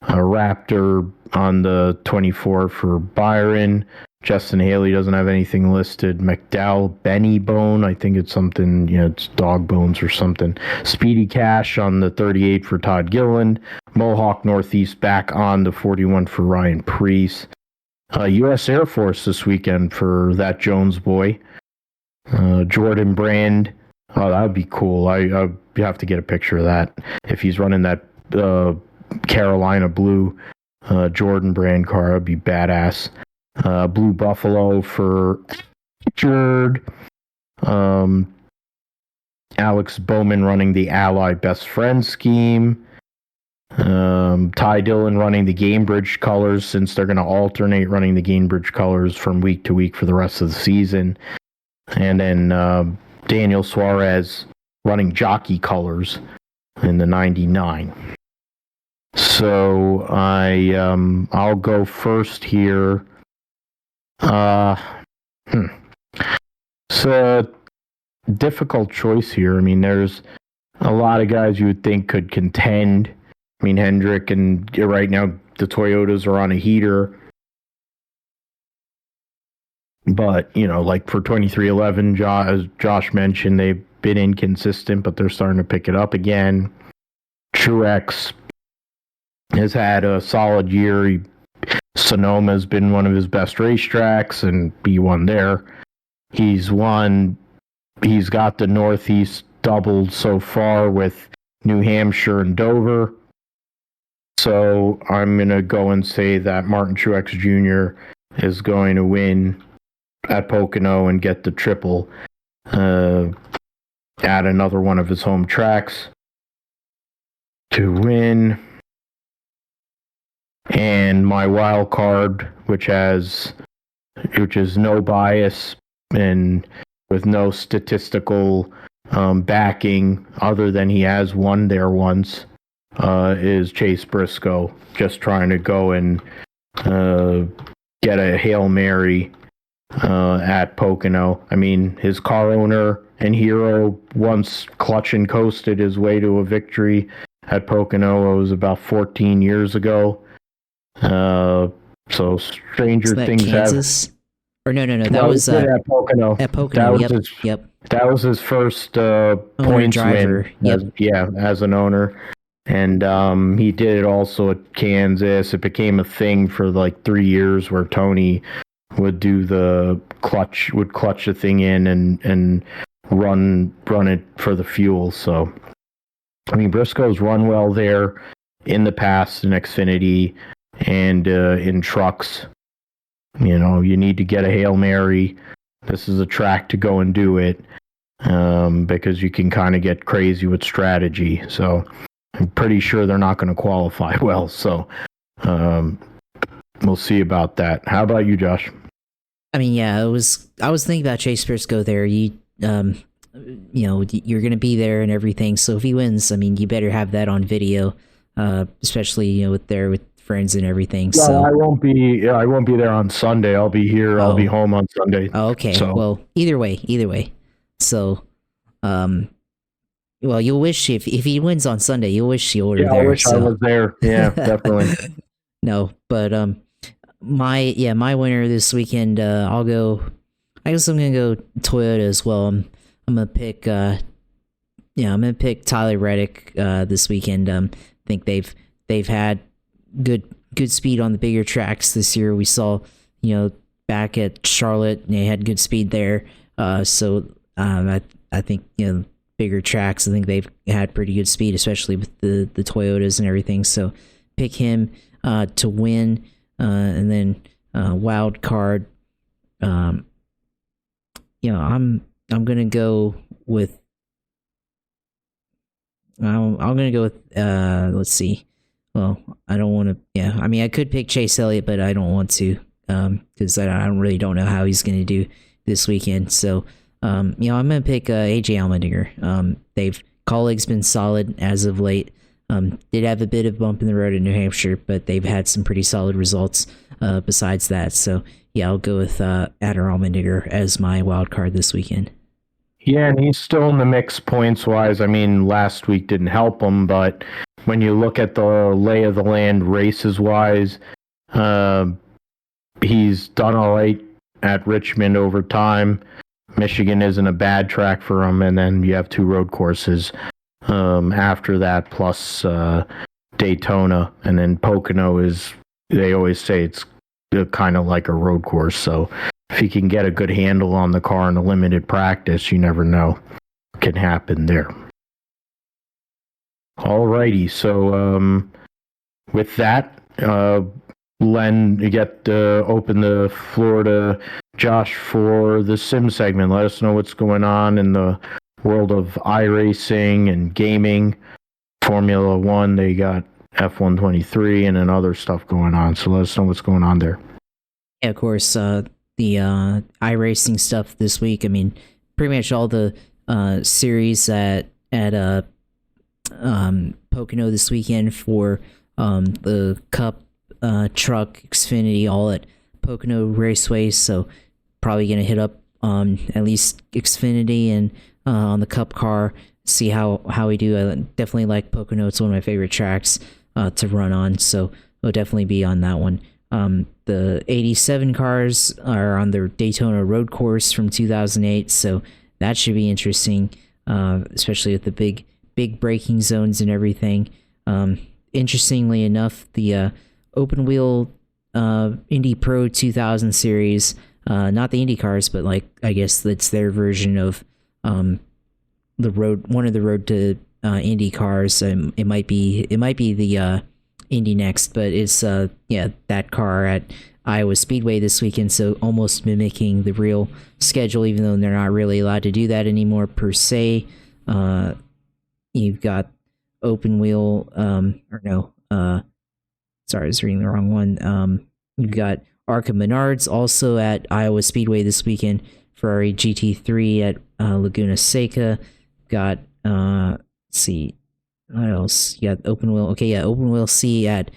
Raptor on the 24 for Byron. Justin Haley doesn't have anything listed. McDowell Benny Bone, I think it's something, it's dog bones or something. Speedy Cash on the 38 for Todd Gilliland. Mohawk Northeast back on the 41 for Ryan Preece. U.S. Air Force this weekend for that Jones boy. Jordan Brand. Oh, that would be cool. I have to get a picture of that. If he's running that Carolina Blue Jordan Brand car, that'd be badass. Blue Buffalo for Richard. Alex Bowman running the Ally Best Friend scheme. Ty Dillon running the Gamebridge colors, since they're going to alternate running the Gamebridge colors from week to week for the rest of the season. And then Daniel Suarez running jockey colors in the 99. So I'll go first here. It's a difficult choice here. I mean, there's a lot of guys you would think could contend. I mean, Hendrick, and right now the Toyotas are on a heater. But, like for 2311, as Josh mentioned, they've been inconsistent, but they're starting to pick it up again. Truex has had a solid year. Sonoma's been one of his best racetracks, and he won there. He's got the Northeast doubled so far with New Hampshire and Dover. So I'm going to go and say that Martin Truex Jr. is going to win at Pocono and get the triple at another one of his home tracks to win. And my wild card, which is no bias and with no statistical backing other than he has won there once, is Chase Briscoe, just trying to go and get a Hail Mary at Pocono. I mean, his car owner and hero once clutch and coasted his way to a victory at Pocono. It was about 14 years ago. So stranger things Kansas? Or no. That was at Pocono. At Pocono. Yep. That was his first points driver. win. As an owner. And he did it also at Kansas. It became a thing for like 3 years where Tony would do the clutch the thing in and run it for the fuel. So, I mean, Briscoe's run well there in the past in Xfinity and in trucks. You need to get a Hail Mary. This is a track to go and do it because you can kind of get crazy with strategy. So I'm pretty sure they're not going to qualify well. So we'll see about that. How about you, Josh? I mean, yeah, I was thinking about Chase Briscoe there. You're going to be there and everything. So if he wins, I mean, you better have that on video, especially with friends and everything. No, so I won't be there on Sunday. I'll be here. I'll be home on Sunday. Oh, okay. So. Well, either way. So, well, you'll wish if he wins on Sunday, you'll wish you were there. I wish I was there. Yeah, definitely. No, but my winner this weekend, I guess I'm gonna go Toyota as well. I'm gonna pick I'm gonna pick Tyler Reddick this weekend. I think they've had good speed on the bigger tracks this year. We saw back at Charlotte, they had good speed there. So I think bigger tracks, I think they've had pretty good speed, especially with the Toyotas and everything. So pick him to win, and then wild card. I'm gonna go with. I'm gonna go with. Let's see. Well, I don't want to. Yeah, I mean, I could pick Chase Elliott, but I don't want to because I don't know how he's gonna do this weekend. So. I'm gonna pick AJ Allmendinger. Colleague's been solid as of late. Did have a bit of bump in the road in New Hampshire, but they've had some pretty solid results besides that. So yeah, I'll go with Adder Allmendinger as my wild card this weekend. Yeah, and he's still in the mix points wise. I mean, last week didn't help him, but when you look at the lay of the land races wise, he's done all right at Richmond over time. Michigan isn't a bad track for him, and then you have 2 road courses after that, plus Daytona, and then Pocono is, they always say it's kind of like a road course, so if he can get a good handle on the car in a limited practice, you never know what can happen there. Alrighty, so with that, Len, you get to open the floor to Josh for the sim segment. Let us know what's going on in the world of iRacing and gaming. Formula One, they got F123 and then other stuff going on. So let us know what's going on there. Yeah, of course, the iRacing stuff this week. I mean, pretty much all the series at Pocono this weekend for the Cup, Truck, Xfinity, all at Pocono Raceway. So probably gonna hit up at least Xfinity and on the Cup car, see how we do. I definitely like Pocono. It's one of my favorite tracks to run on, so I'll definitely be on that one. The 87 cars are on the Daytona road course from 2008, so that should be interesting, especially with the big braking zones and everything. Interestingly enough, the open wheel Indy Pro 2000 series, not the Indy cars, but like I guess that's their version of the road, one of the road to Indy cars. It might be the Indy NXT, but it's that car at Iowa Speedway this weekend, so almost mimicking the real schedule, even though they're not really allowed to do that anymore per se. You've got open wheel, sorry, I was reading the wrong one. You've got Arca Menards also at Iowa Speedway this weekend. Ferrari GT3 at Laguna Seca. Got, let's see, what else? You got open wheel. Okay, yeah, open wheel C at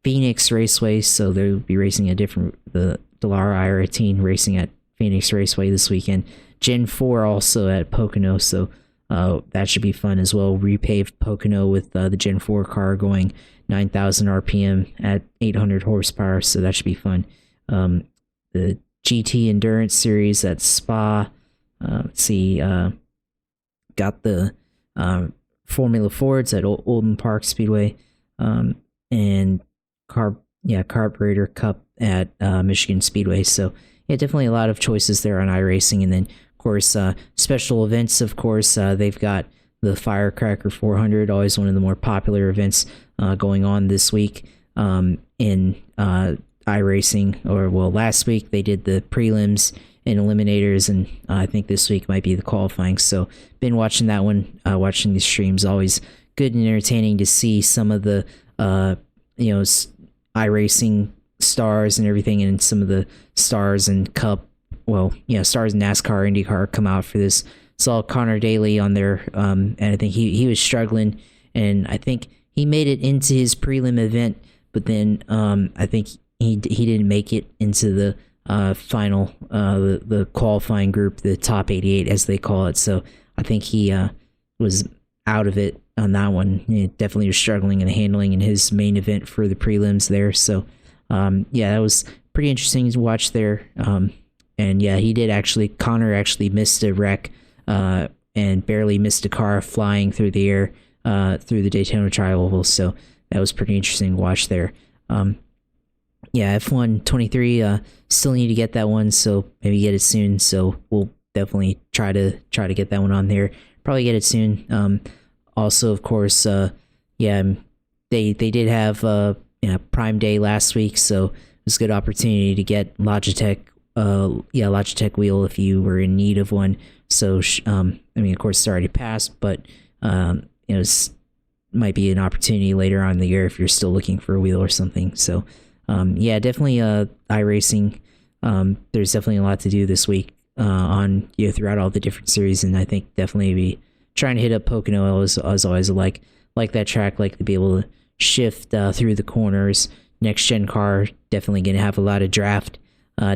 Phoenix Raceway. So they'll be racing the Dallara IR18 racing at Phoenix Raceway this weekend. Gen 4 also at Pocono. So that should be fun as well. Repaved Pocono with the Gen 4 car going 9,000 RPM at 800 horsepower. So that should be fun. The GT Endurance Series at Spa. Let's see. Got the Formula Fords at Oldham Park Speedway, and Carburetor Cup at Michigan Speedway. So yeah, definitely a lot of choices there on iRacing. And then of course special events. Of course they've got the Firecracker 400, always one of the more popular events going on this week in iRacing. Or well, last week they did the prelims and eliminators, and I think this week might be the qualifying. So been watching that one, watching these streams. Always good and entertaining to see some of the iRacing stars and everything, and some of the stars and Cup, stars in NASCAR, IndyCar come out for this. Saw Connor Daly on there, and I think he was struggling, and I think he made it into his prelim event, but then I think he didn't make it into the final, the qualifying group, the top 88 as they call it. So I think he was out of it on that one. He definitely was struggling in the handling in his main event for the prelims there. So that was pretty interesting to watch there. And yeah, he did Connor actually missed a wreck and barely missed a car flying through the air through the Daytona Tri-Oval. So that was pretty interesting to watch there. F1 23, still need to get that one, so maybe get it soon. So we'll definitely try to get that one on there. Probably get it soon. Also, of course, they did have Prime Day last week, so it was a good opportunity to get Logitech wheel if you were in need of one. So of course it's already passed, but it might be an opportunity later on in the year if you're still looking for a wheel or something. So definitely iRacing. There's definitely a lot to do this week on throughout all the different series, and I think definitely be trying to hit up Pocono as always. Like that track, like to be able to shift through the corners. Next gen car definitely going to have a lot of draft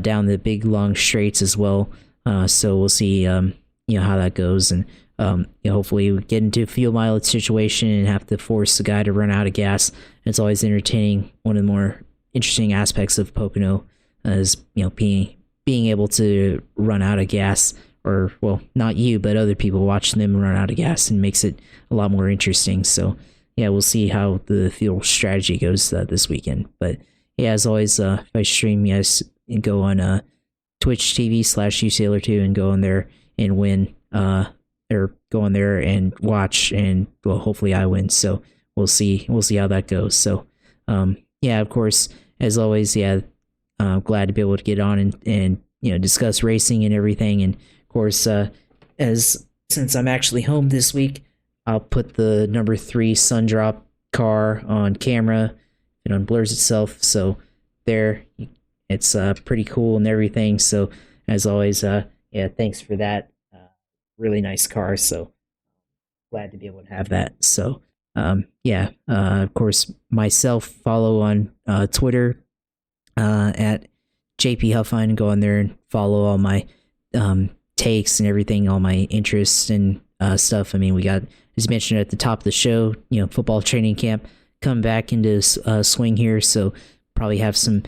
down the big long straights as well. So we'll see how that goes, and hopefully we get into a fuel mileage situation and have to force the guy to run out of gas. It's always entertaining. One of the more interesting aspects of Pocono is being able to run out of gas, or well, not you, but other people watching them run out of gas, and makes it a lot more interesting. So yeah, we'll see how the fuel strategy goes this weekend. But yeah, as always, if I stream, yes, go on Twitch TV/usailor2 and go in there and win, or go in there and watch, and well, hopefully I win. So we'll see how that goes. So yeah, of course, as always, yeah, glad to be able to get on and discuss racing and everything. And of course, since I'm actually home this week, I'll put the number 3 Sundrop car on camera. It unblurs itself, so there, it's pretty cool and everything. So as always, yeah, thanks for that. Really nice car, so glad to be able to have that. So yeah, of course, myself, follow on Twitter at JP Huffine. Go on there and follow all my takes and everything, all my interests and stuff. I mean, we got, as mentioned at the top of the show, football training camp come back into swing here, so probably have some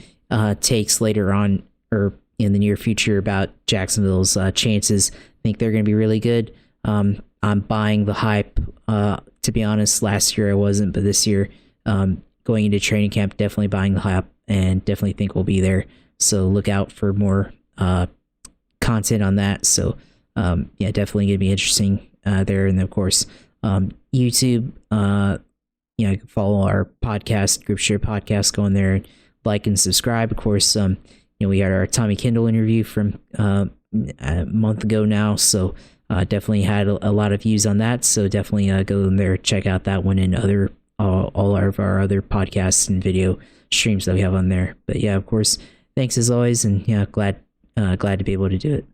takes later on or in the near future about Jacksonville's chances. I think they're going to be really good. I'm buying the hype. To be honest, last year I wasn't, but this year, going into training camp, definitely buying the hype and definitely think we'll be there. So look out for more content on that. So yeah, definitely going to be interesting there. And of course, YouTube, you can follow our podcast, Group Share Podcast, go in there and like and subscribe. Of course, we had our Tommy Kendall interview from a month ago now, so definitely had a lot of views on that. So definitely go in there, check out that one and other all of our other podcasts and video streams that we have on there. But yeah, of course, thanks as always, and yeah, glad to be able to do it.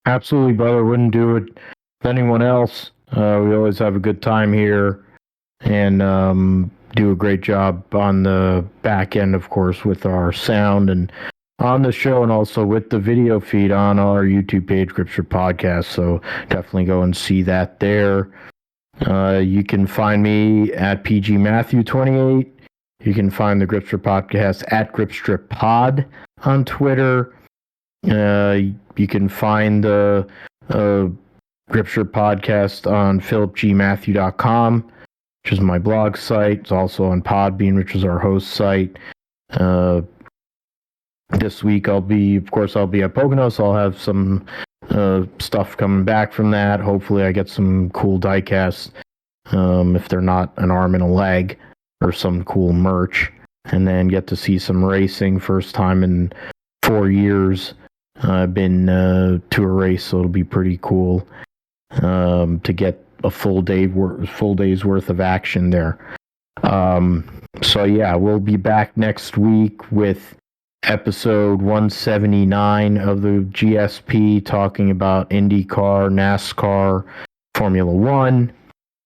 Absolutely, brother. Wouldn't do it with anyone else. We always have a good time here and do a great job on the back end, of course, with our sound and on the show, and also with the video feed on our YouTube page, Gripster Podcast. So definitely go and see that there. You can find me at PG Matthew 28. You can find the Gripster Podcast at Gripstrip Pod on Twitter. You can find the Gripster Podcast on philipgmatthew.com, which is my blog site. It's also on Podbean, which is our host site. This week I'll be at Pocono, so I'll have some stuff coming back from that. Hopefully I get some cool diecasts, if they're not an arm and a leg, or some cool merch, and then get to see some racing. First time in 4 years I've been to a race, so it'll be pretty cool to get a full day's worth of action there. So yeah, we'll be back next week with episode 179 of the GSP, talking about IndyCar, NASCAR, Formula One.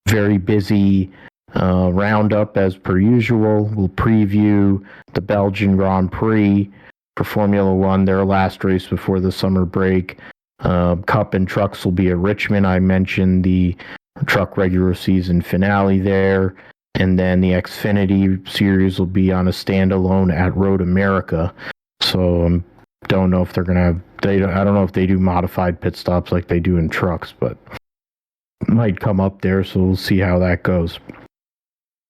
Very busy roundup as per usual. We'll preview the Belgian Grand Prix for Formula One, their last race before the summer break. Cup and Trucks will be at Richmond. I mentioned the truck regular season finale there. And then the XFinity series will be on a standalone at Road America. So don't know if they're going to have... I don't know if they do modified pit stops like they do in trucks, but might come up there, so we'll see how that goes.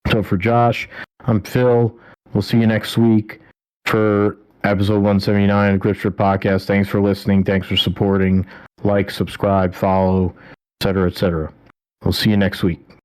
So for Josh, I'm Phil. We'll see you next week for episode 179 of the Gripster Podcast. Thanks for listening. Thanks for supporting. Like, subscribe, follow, etc., etc. We'll see you next week.